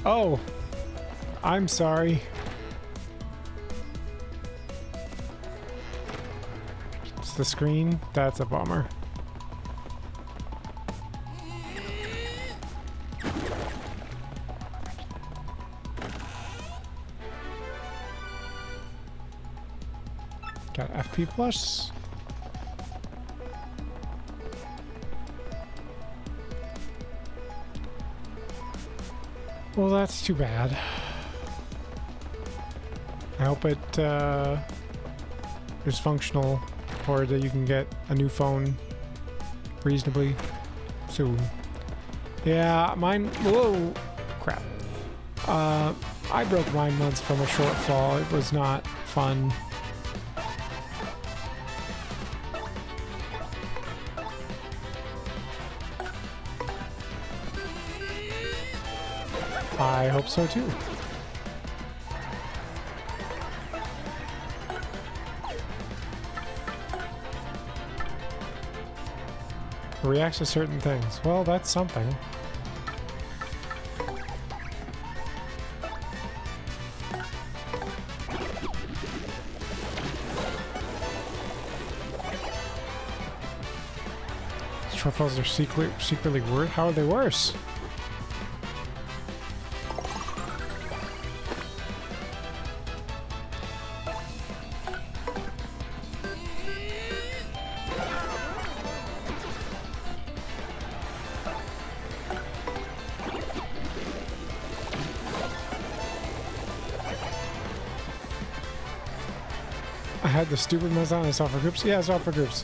Oh, I'm sorry. It's the screen? That's a bummer. Got FP plus. Well, that's too bad. I hope it is functional, or that you can get a new phone reasonably soon. Yeah, mine. Whoa, crap. I broke mine once from a shortfall. It was not fun. I hope so too. It reacts to certain things. Well, that's something. Shortfalls are secretly worse. How are they worse? I had the stupid Mastodon. I saw for groups. Yeah, I saw for groups.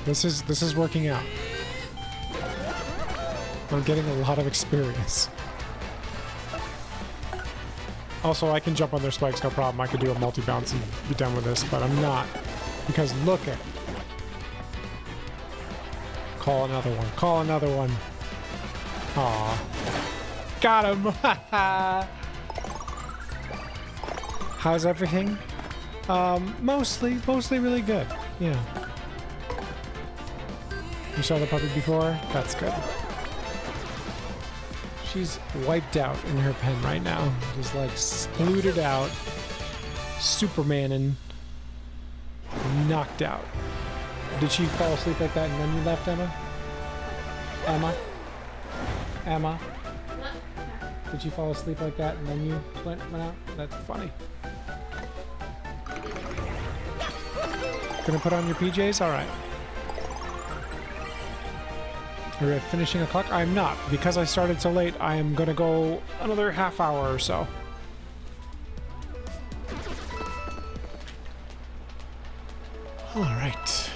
This is working out. I'm getting a lot of experience. Also, I can jump on their spikes, no problem. I could do a multi-bounce and be done with this, but I'm not. Because look at... Call another one. Call another one. Aw. Got him! How's everything? Mostly really good. Yeah. You saw the puppy before? That's good. She's wiped out in her pen right now. Just like splooted out. Supermanin'. Knocked out. Did she fall asleep like that and then you left, Emma? Emma? Did she fall asleep like that and then you went out? That's funny. Gonna put on your PJs? Alright. Are we finishing a clock? I'm not. Because I started so late, I am gonna go another half hour or so. Alright.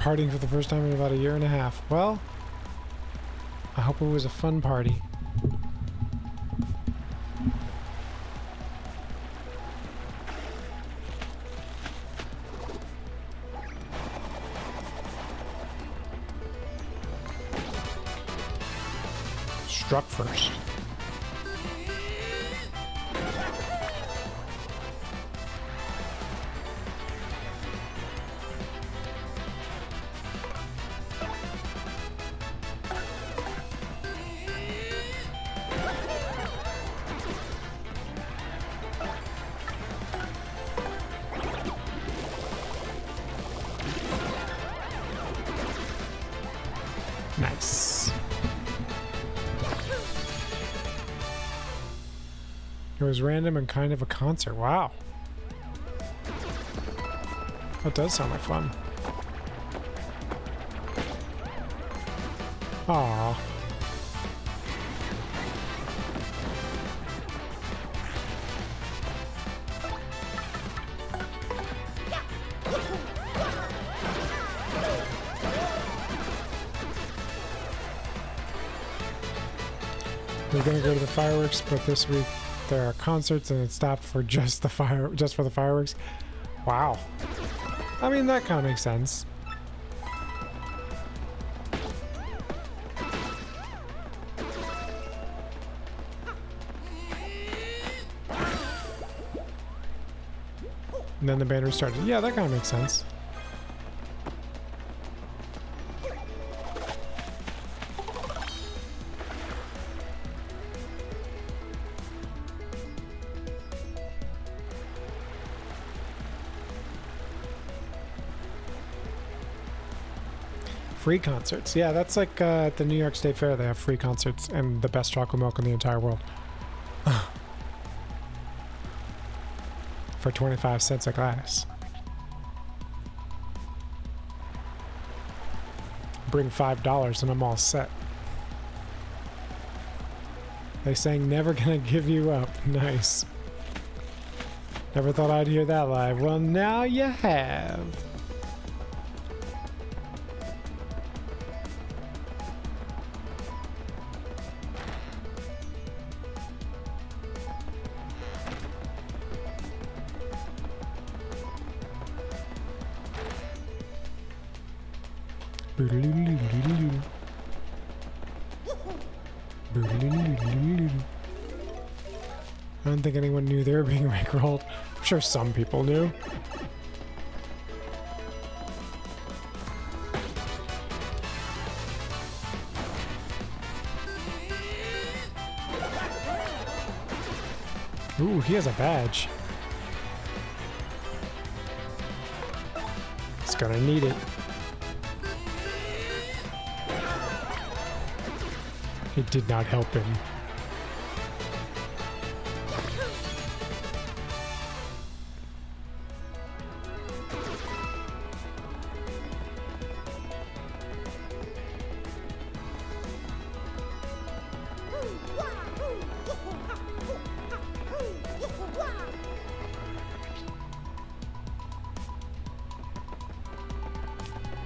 Partying for the first time in about a year and a half. Well, I hope it was a fun party. Struck first. Nice. It was random and kind of a concert. Wow. That does sound like fun. Aww. We're gonna go to the fireworks, but this week there are concerts and it stopped for just the fireworks. Wow. I mean, that kind of makes sense. And then the band restarted. Yeah, that kind of makes sense. Free concerts. Yeah, that's like at the New York State Fair. They have free concerts and the best chocolate milk in the entire world. For 25 cents a glass. Bring $5 and I'm all set. They sang Never Gonna Give You Up. Nice. Never thought I'd hear that live. Well, now you have. I don't think anyone knew they were being rickrolled. I'm sure some people knew. Ooh, he has a badge. He's gonna need it. It did not help him.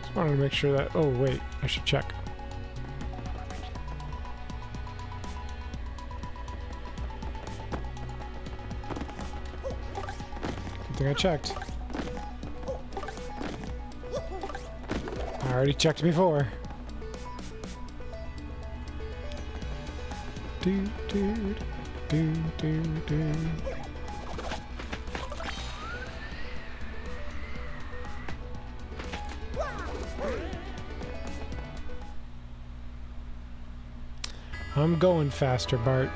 Just wanted to make sure that... Oh, wait. I should check. I checked. I already checked before. Do do do do do. I'm going faster, Bart.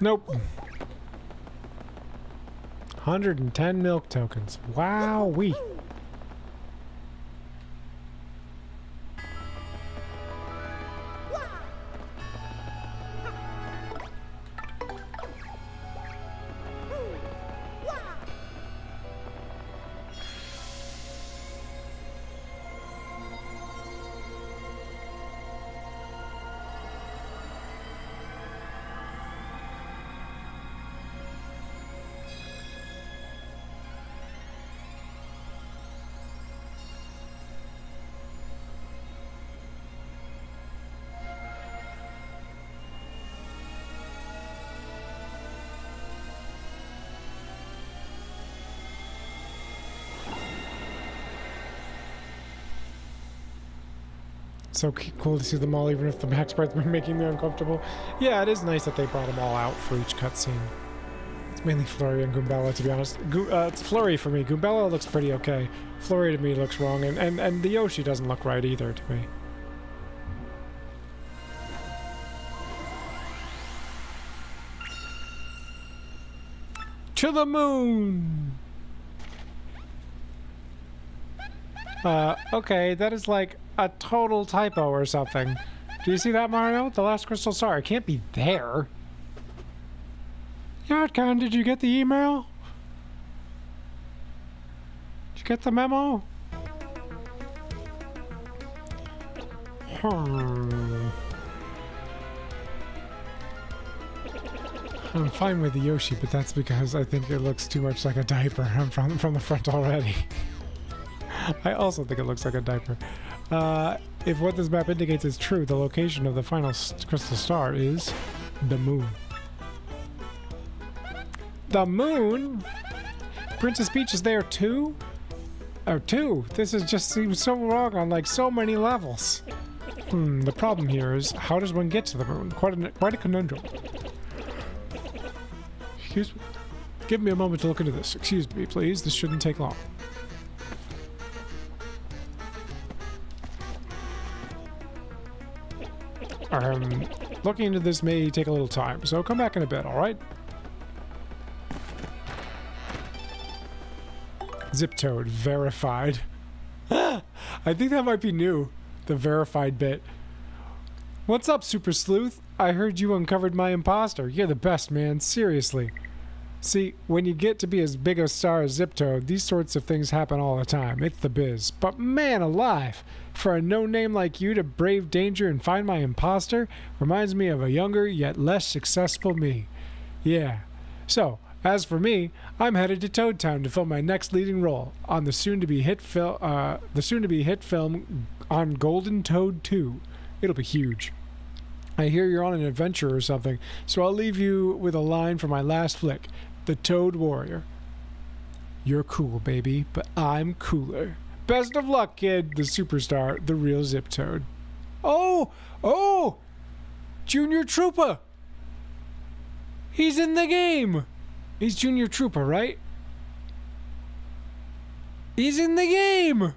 Nope. 110 milk tokens. Wowee. So cool to see them all, even if the max part's been making me uncomfortable. Yeah, it is nice that they brought them all out for each cutscene. It's mainly Flurry and Goombella, to be honest. It's Flurry for me. Goombella looks pretty okay. Flurry to me looks wrong, and the Yoshi doesn't look right either to me. To the moon! Okay, that is like a total typo or something. Do you see that, Mario? The last crystal star. It can't be there. Yatkan, did you get the email? Did you get the memo? I'm fine with the Yoshi, but that's because I think it looks too much like a diaper from the front already. I also think it looks like a diaper. If what this map indicates is true, the location of the final crystal star is the moon. The moon? Princess Peach is there too? Or two? This is just seems so wrong on like so many levels. The problem here is, how does one get to the moon? Quite a conundrum. Excuse me. Give me a moment to look into this. Excuse me, please. This shouldn't take long. Looking into this may take a little time, so come back in a bit, alright? Zip-toed, verified. I think that might be new, the verified bit. What's up, Super Sleuth? I heard you uncovered my imposter. You're the best, man, seriously. See, when you get to be as big a star as Zip-toed, these sorts of things happen all the time. It's the biz. But man alive! For a no-name like you to brave danger and find my imposter reminds me of a younger yet less successful me. Yeah. So, as for me, I'm headed to Toad Town to film my next leading role on the soon-to-be hit film on Golden Toad 2. It'll be huge. I hear you're on an adventure or something, so I'll leave you with a line from my last flick, The Toad Warrior. You're cool, baby, but I'm cooler. Best of luck, kid, the superstar, the real Zip-toad. Oh! Junior Troopa! He's in the game! He's Junior Troopa, right? He's in the game!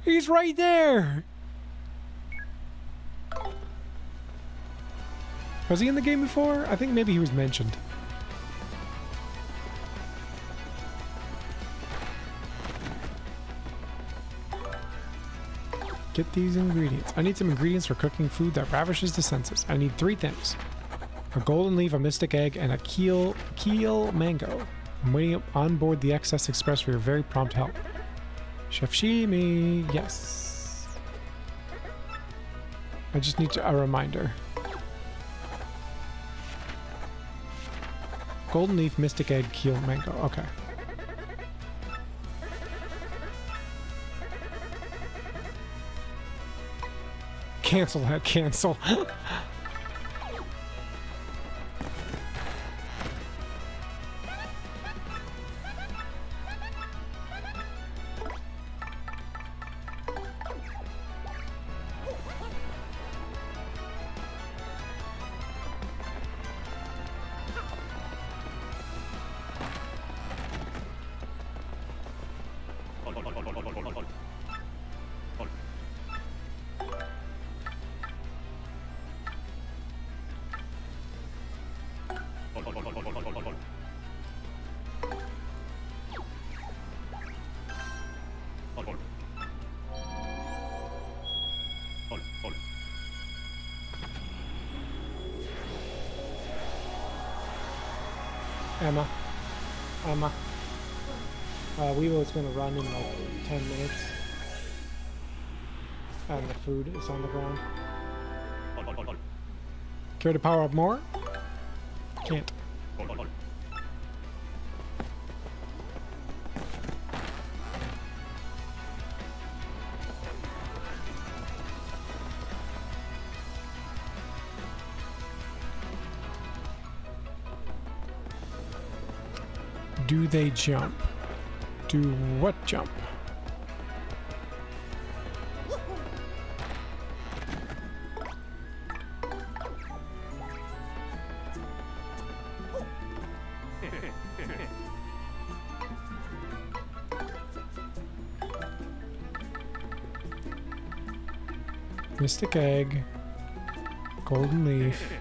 He's right there! Was he in the game before? I think maybe he was mentioned. Get these ingredients. I need some ingredients for cooking food that ravishes the senses. I need 3 things. A golden leaf, a mystic egg, and a keel mango. I'm waiting on board the XS Express for your very prompt help. Chef Shimi, yes. I just need a reminder. Golden leaf, mystic egg, keel mango. Okay. Cancel that, cancel. Emma. Weevil's gonna run in like 10 minutes. And the food is on the ground. Care to power up more? Can't. Do they jump? Do what jump? Mystic egg, golden leaf.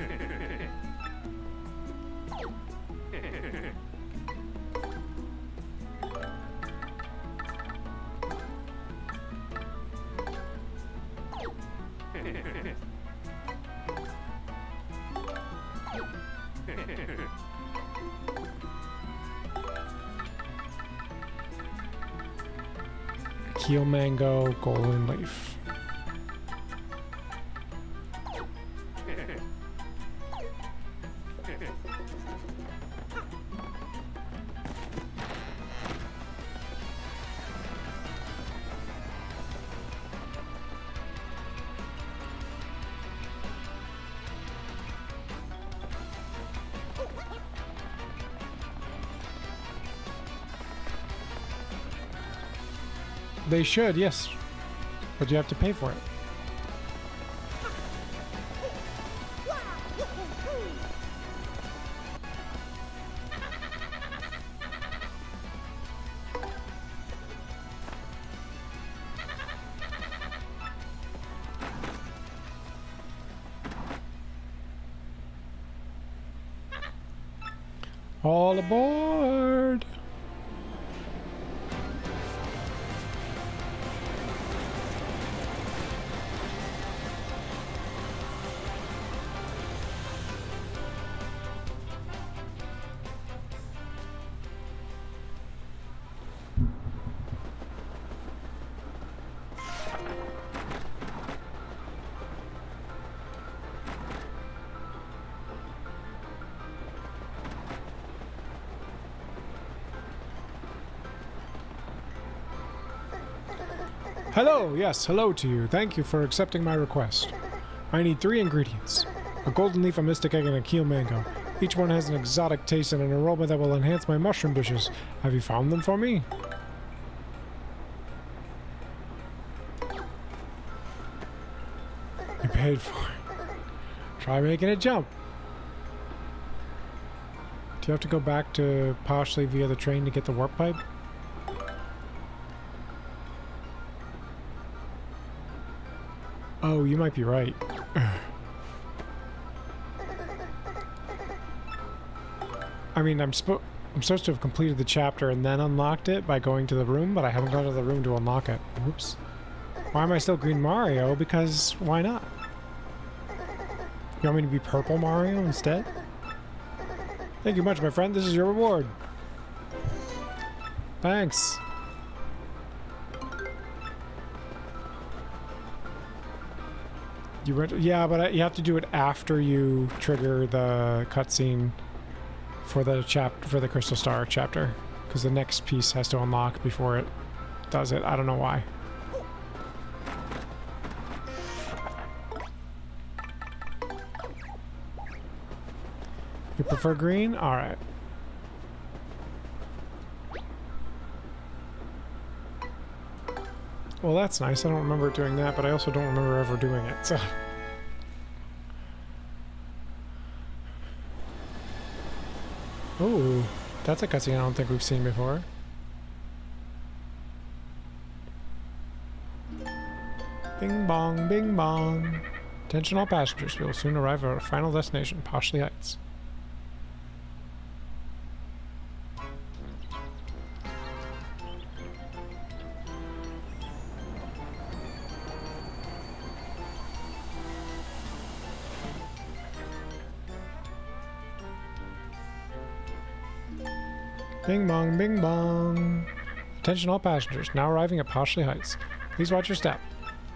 Keel mango, golden leaf. They should, yes. But you have to pay for it. All aboard! Hello, yes, hello to you. Thank you for accepting my request. I need 3 ingredients. A golden leaf, a mystic egg, and a keel mango. Each one has an exotic taste and an aroma that will enhance my mushroom dishes. Have you found them for me? You paid for it. Try making it jump. Do you have to go back to Poshley via the train to get the warp pipe? Oh, you might be right. I mean, I'm supposed to have completed the chapter and then unlocked it by going to the room, but I haven't gone to the room to unlock it. Oops. Why am I still Green Mario? Because why not? You want me to be Purple Mario instead? Thank you much, my friend. This is your reward. Thanks. Yeah, but you have to do it after you trigger the cutscene for the Crystal Star chapter, because the next piece has to unlock before it does it. I don't know why. You prefer green? All right. Well, that's nice. I don't remember doing that, but I also don't remember ever doing it, so... Ooh, that's a cutscene I don't think we've seen before. Bing bong, bing bong. Attention all passengers, we will soon arrive at our final destination, Poshley Heights. Bing bong, bing bong. Attention all passengers, now arriving at Poshley Heights. Please watch your step.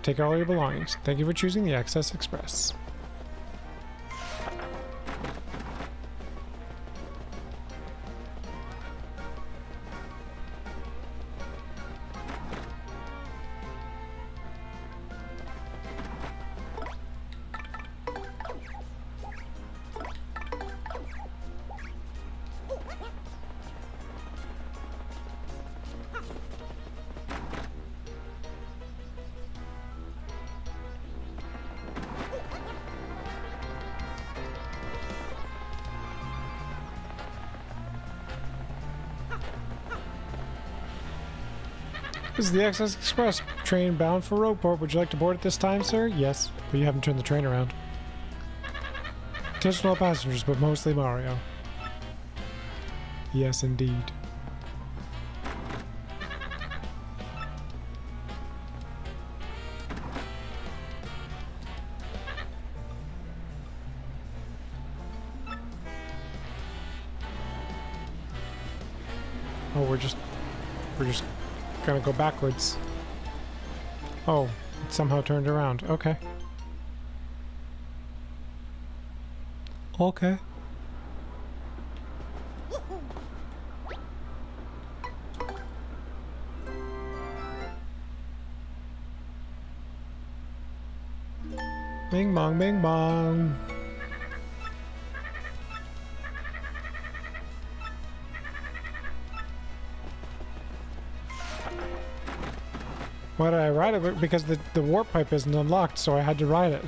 Take all your belongings. Thank you for choosing the Access Express. This is the Access Express train bound for Rogueport. Would you like to board at this time, sir? Yes, but you haven't turned the train around. Attention all passengers, but mostly Mario. Yes, indeed. Oh, we're just gonna go backwards. Oh, it somehow turned around. Okay. Okay. Bing bong, bing bong. Why did I ride it? Because the warp pipe isn't unlocked, so I had to ride it.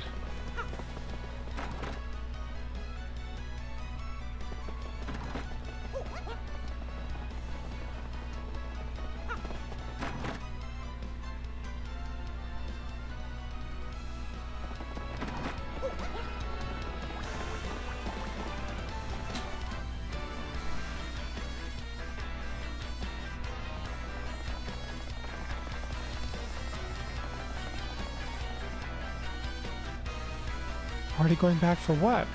Already going back for what?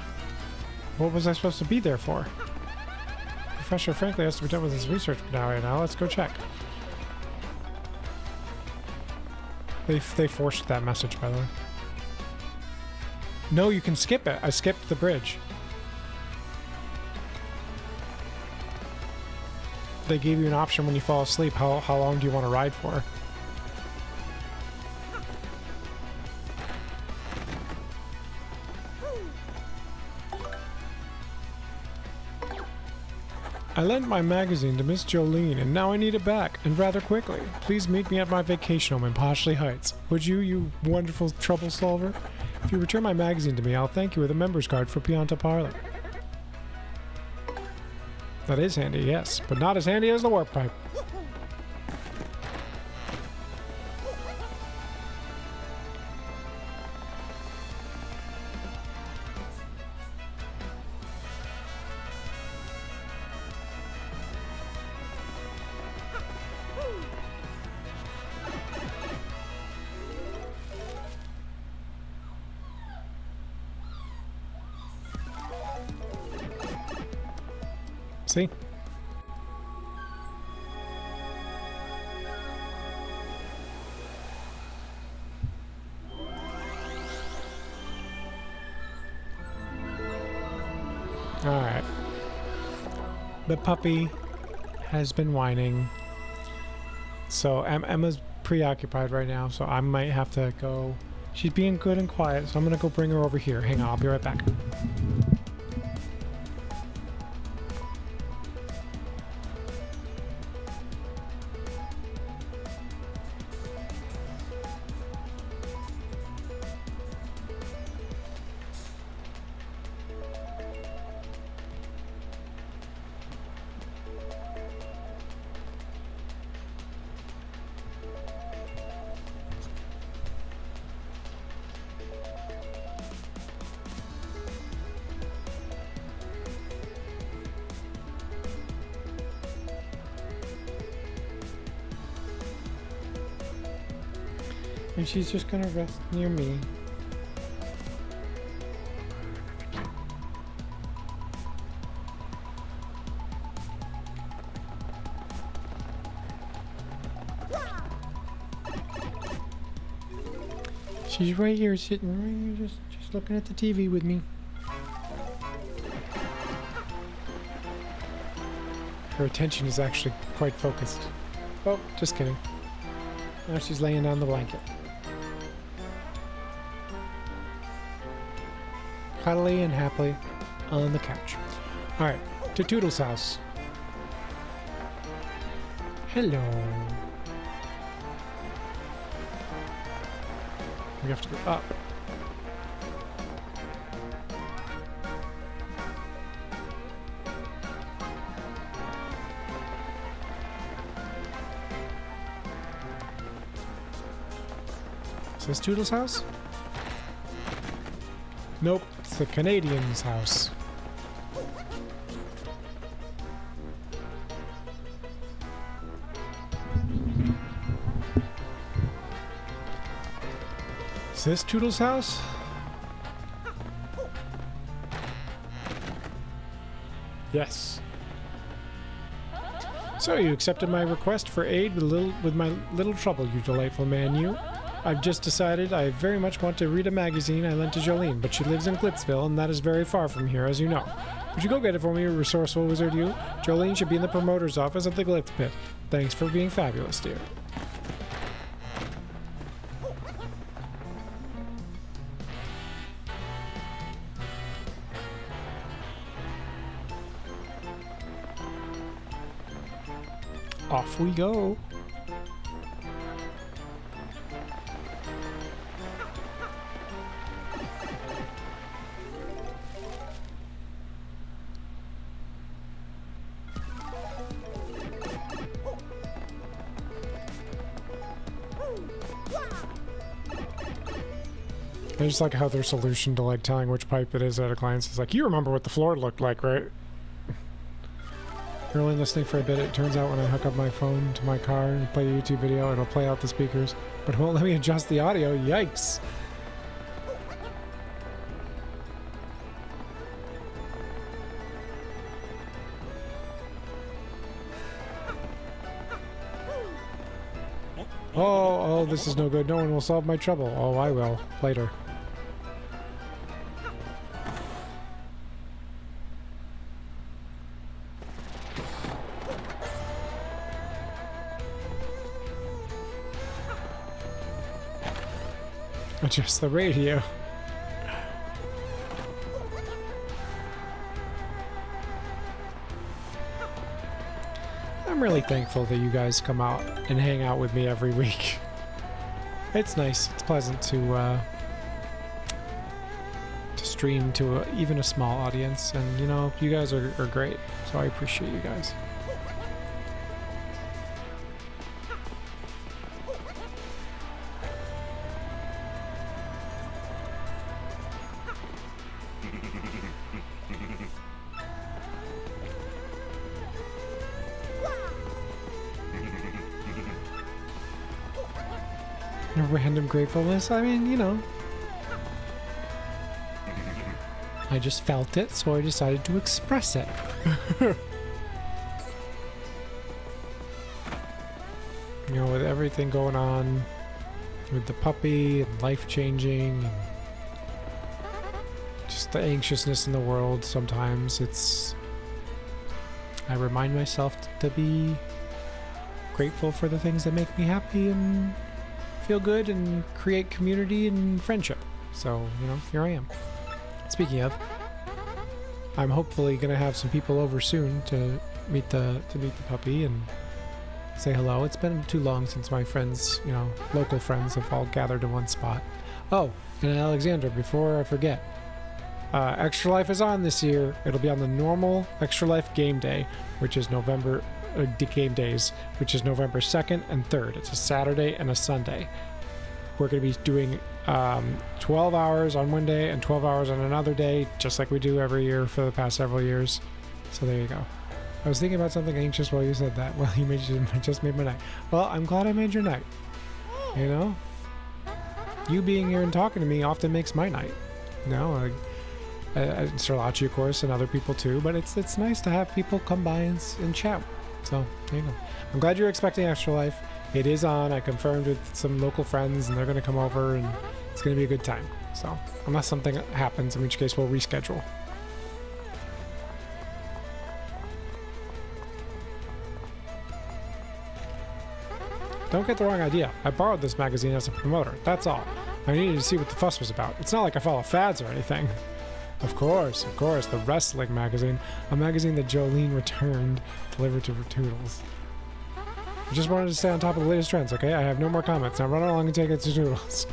What was I supposed to be there for? Professor Franklin has to be done with his research now. Let's go check. They forced that message, by the way. No, you can skip it. I skipped the bridge. They gave you an option when you fall asleep. How long do you want to ride for? I lent my magazine to Miss Jolene, and now I need it back, and rather quickly. Please meet me at my vacation home in Poshley Heights. Would you, you wonderful trouble solver? If you return my magazine to me, I'll thank you with a member's card for Pianta Parlor. That is handy, yes, but not as handy as the warp pipe. See? Alright. The puppy has been whining. So Emma's preoccupied right now, so I might have to go. She's being good and quiet, so I'm gonna go bring her over here. Hang on, I'll be right back. And she's just gonna rest near me. She's right here, sitting right here, just looking at the TV with me. Her attention is actually quite focused. Oh, just kidding. Now she's laying on the blanket. Cuddly and happily on the couch. Alright, to Toodle's house. Hello. We have to go up. Is this Toodle's house? Nope, it's the Canadian's house. Is this Toodle's house? Yes. So you accepted my request for aid with my little trouble, you delightful man, you. I've just decided I very much want to read a magazine I lent to Jolene, but she lives in Glitzville, and that is very far from here, as you know. Would you go get it for me, resourceful wizard you? Jolene should be in the promoter's office at the Glitz Pit. Thanks for being fabulous, dear. Off we go. I just like how their solution to like telling which pipe it is at a glance is like, you remember what the floor looked like, right? You're only listening for a bit. It turns out when I hook up my phone to my car and play a YouTube video, it'll play out the speakers, but it won't let me adjust the audio. Yikes. Oh, this is no good. No one will solve my trouble. Oh, I will. Later. Adjust the radio. I'm really thankful that you guys come out and hang out with me every week. It's nice. It's pleasant to stream to even a small audience, and you know, you guys are great, so I appreciate you guys. A random gratefulness, I mean, you know. I just felt it, so I decided to express it. You know, with everything going on with the puppy and life changing and just the anxiousness in the world, sometimes I remind myself to be grateful for the things that make me happy and feel good and create community and friendship. So, you know, here I am. Speaking of, I'm hopefully gonna have some people over soon to meet the puppy and say hello. It's been too long since my friends, you know, local friends have all gathered in one spot. Oh, and Alexander, before I forget, Extra Life is on this year. It'll be on the normal Extra Life game day, which is game days, which is November 2nd and 3rd. It's a Saturday and a Sunday. We're going to be doing 12 hours on one day and 12 hours on another day, just like we do every year for the past several years. So there you go. I was thinking about something anxious while you said that. Well, you just made my night. Well, I'm glad I made your night. You know? You being here and talking to me often makes my night. You know, Srirachi, of course, and other people too, but it's nice to have people come by and chat. So, there you go. I'm glad you're expecting Extra Life. It is on. I confirmed with some local friends, and they're going to come over and It's going to be a good time. So, unless something happens, in which case we'll reschedule. Don't get the wrong idea. I borrowed this magazine as a promoter. That's all. I needed to see what the fuss was about. It's not like I follow fads or anything. Of course, the wrestling magazine. A magazine that Jolene returned, delivered to her Toodles. I just wanted to stay on top of the latest trends, okay? I have no more comments. Now run along and take it to Toodles.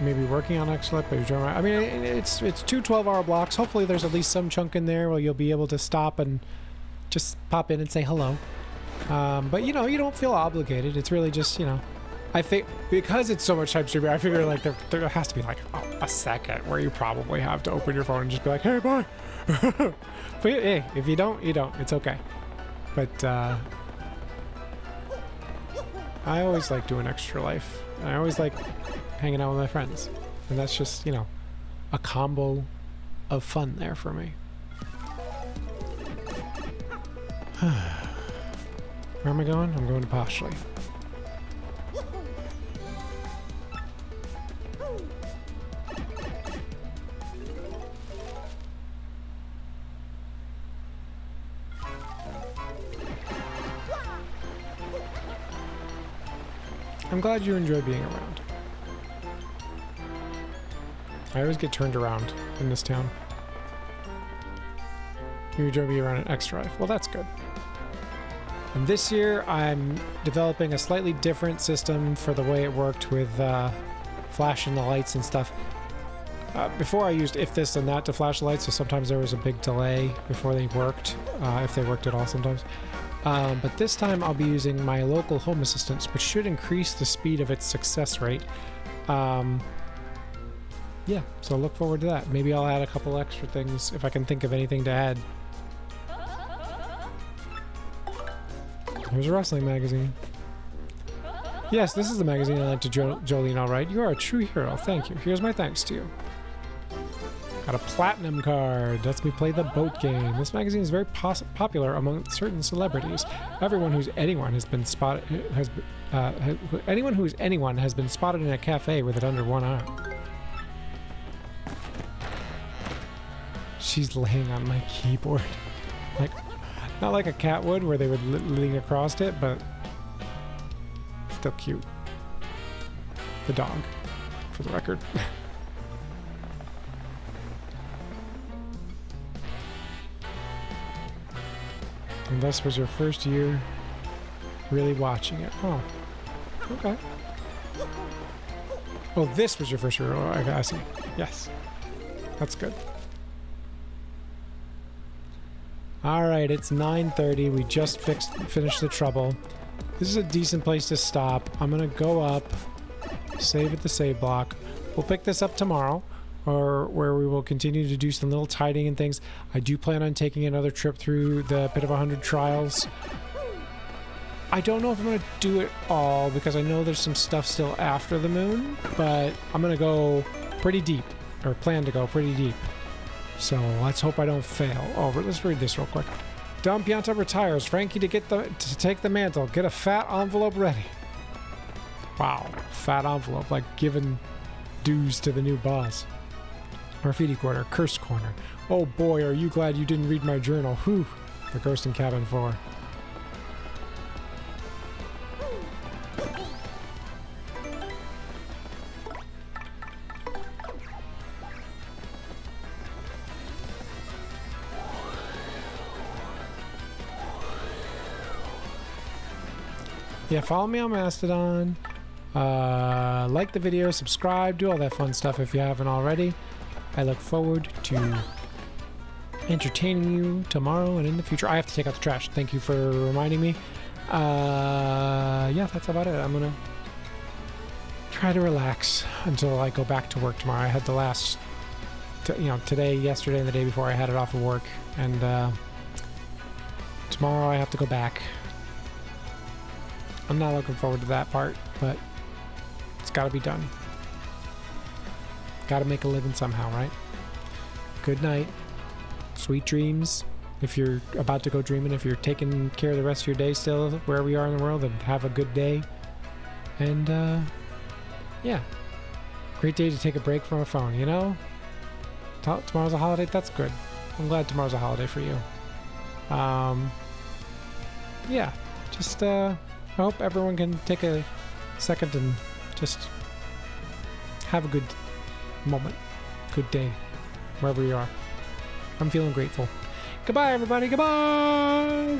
Maybe working on XLIP, but you're doing right. I mean, it's 2 12-hour blocks. Hopefully there's at least some chunk in there where you'll be able to stop and just pop in and say hello. But, you know, you don't feel obligated. It's really just, you know, I think because it's so much time streaming, I figure like there has to be like a second where you probably have to open your phone and just be like, hey, bye. But hey, if you don't, you don't. It's okay. But I always like doing Extra Life. I always like hanging out with my friends, and that's just, you know, a combo of fun there for me. Where am I going? I'm going to Poshley. I'm glad you enjoy being around. I always get turned around in this town. You enjoy being around an Extra Life. Well, that's good. And this year, I'm developing a slightly different system for the way it worked with flashing the lights and stuff. Before I used if this and that to flash the lights, so sometimes there was a big delay before they worked, if they worked at all sometimes. But this time I'll be using my local home assistants, which should increase the speed of its success rate. Yeah, so look forward to that. Maybe I'll add a couple extra things if I can think of anything to add. Here's a wrestling magazine. Yes, this is the magazine I lent to Jolene, alright. You are a true hero, thank you. Here's my thanks to you. Got a platinum card. Lets me play the boat game. This magazine is very popular among certain celebrities. Anyone who's anyone has been spotted in a cafe with it under one arm. She's laying on my keyboard. Like, not like a cat would where they would lean across it, but still cute. The dog, for the record. And this was your first year really watching it. Oh, okay. Oh, this was your first year. Oh, I see. Yes. That's good. Alright, it's 9:30. We just finished the trouble. This is a decent place to stop. I'm gonna go up, save at the save block. We'll pick this up tomorrow, or where we will continue to do some little tidying and things. I do plan on taking another trip through the Pit of 100 Trials. I don't know if I'm going to do it all, because I know there's some stuff still after the moon, but I'm going to go pretty deep, or plan to go pretty deep. So let's hope I don't fail. Oh, let's read this real quick. Don Pianta retires. Frankie to take the mantle. Get a fat envelope ready. Wow, fat envelope, like giving dues to the new boss. Graffiti Corner, Cursed Corner. Oh boy, are you glad you didn't read my journal. Whew. The Ghost in Cabin 4. Yeah, follow me on Mastodon. Like the video, subscribe, do all that fun stuff if you haven't already. I look forward to entertaining you tomorrow and in the future. I have to take out the trash. Thank you for reminding me. Yeah, that's about it. I'm gonna try to relax until I go back to work tomorrow. I had the last today, yesterday, and the day before I had it off of work, and tomorrow I have to go back. I'm not looking forward to that part, but it's got to be done. Got to make a living somehow, right? Good night. Sweet dreams. If you're about to go dreaming, if you're taking care of the rest of your day still, wherever you are in the world, then have a good day. And, yeah. Great day to take a break from a phone, you know? Tomorrow's a holiday? That's good. I'm glad tomorrow's a holiday for you. Yeah. Just, I hope everyone can take a second and just have a good moment. Good day. Wherever you are. I'm feeling grateful. Goodbye, everybody. Goodbye!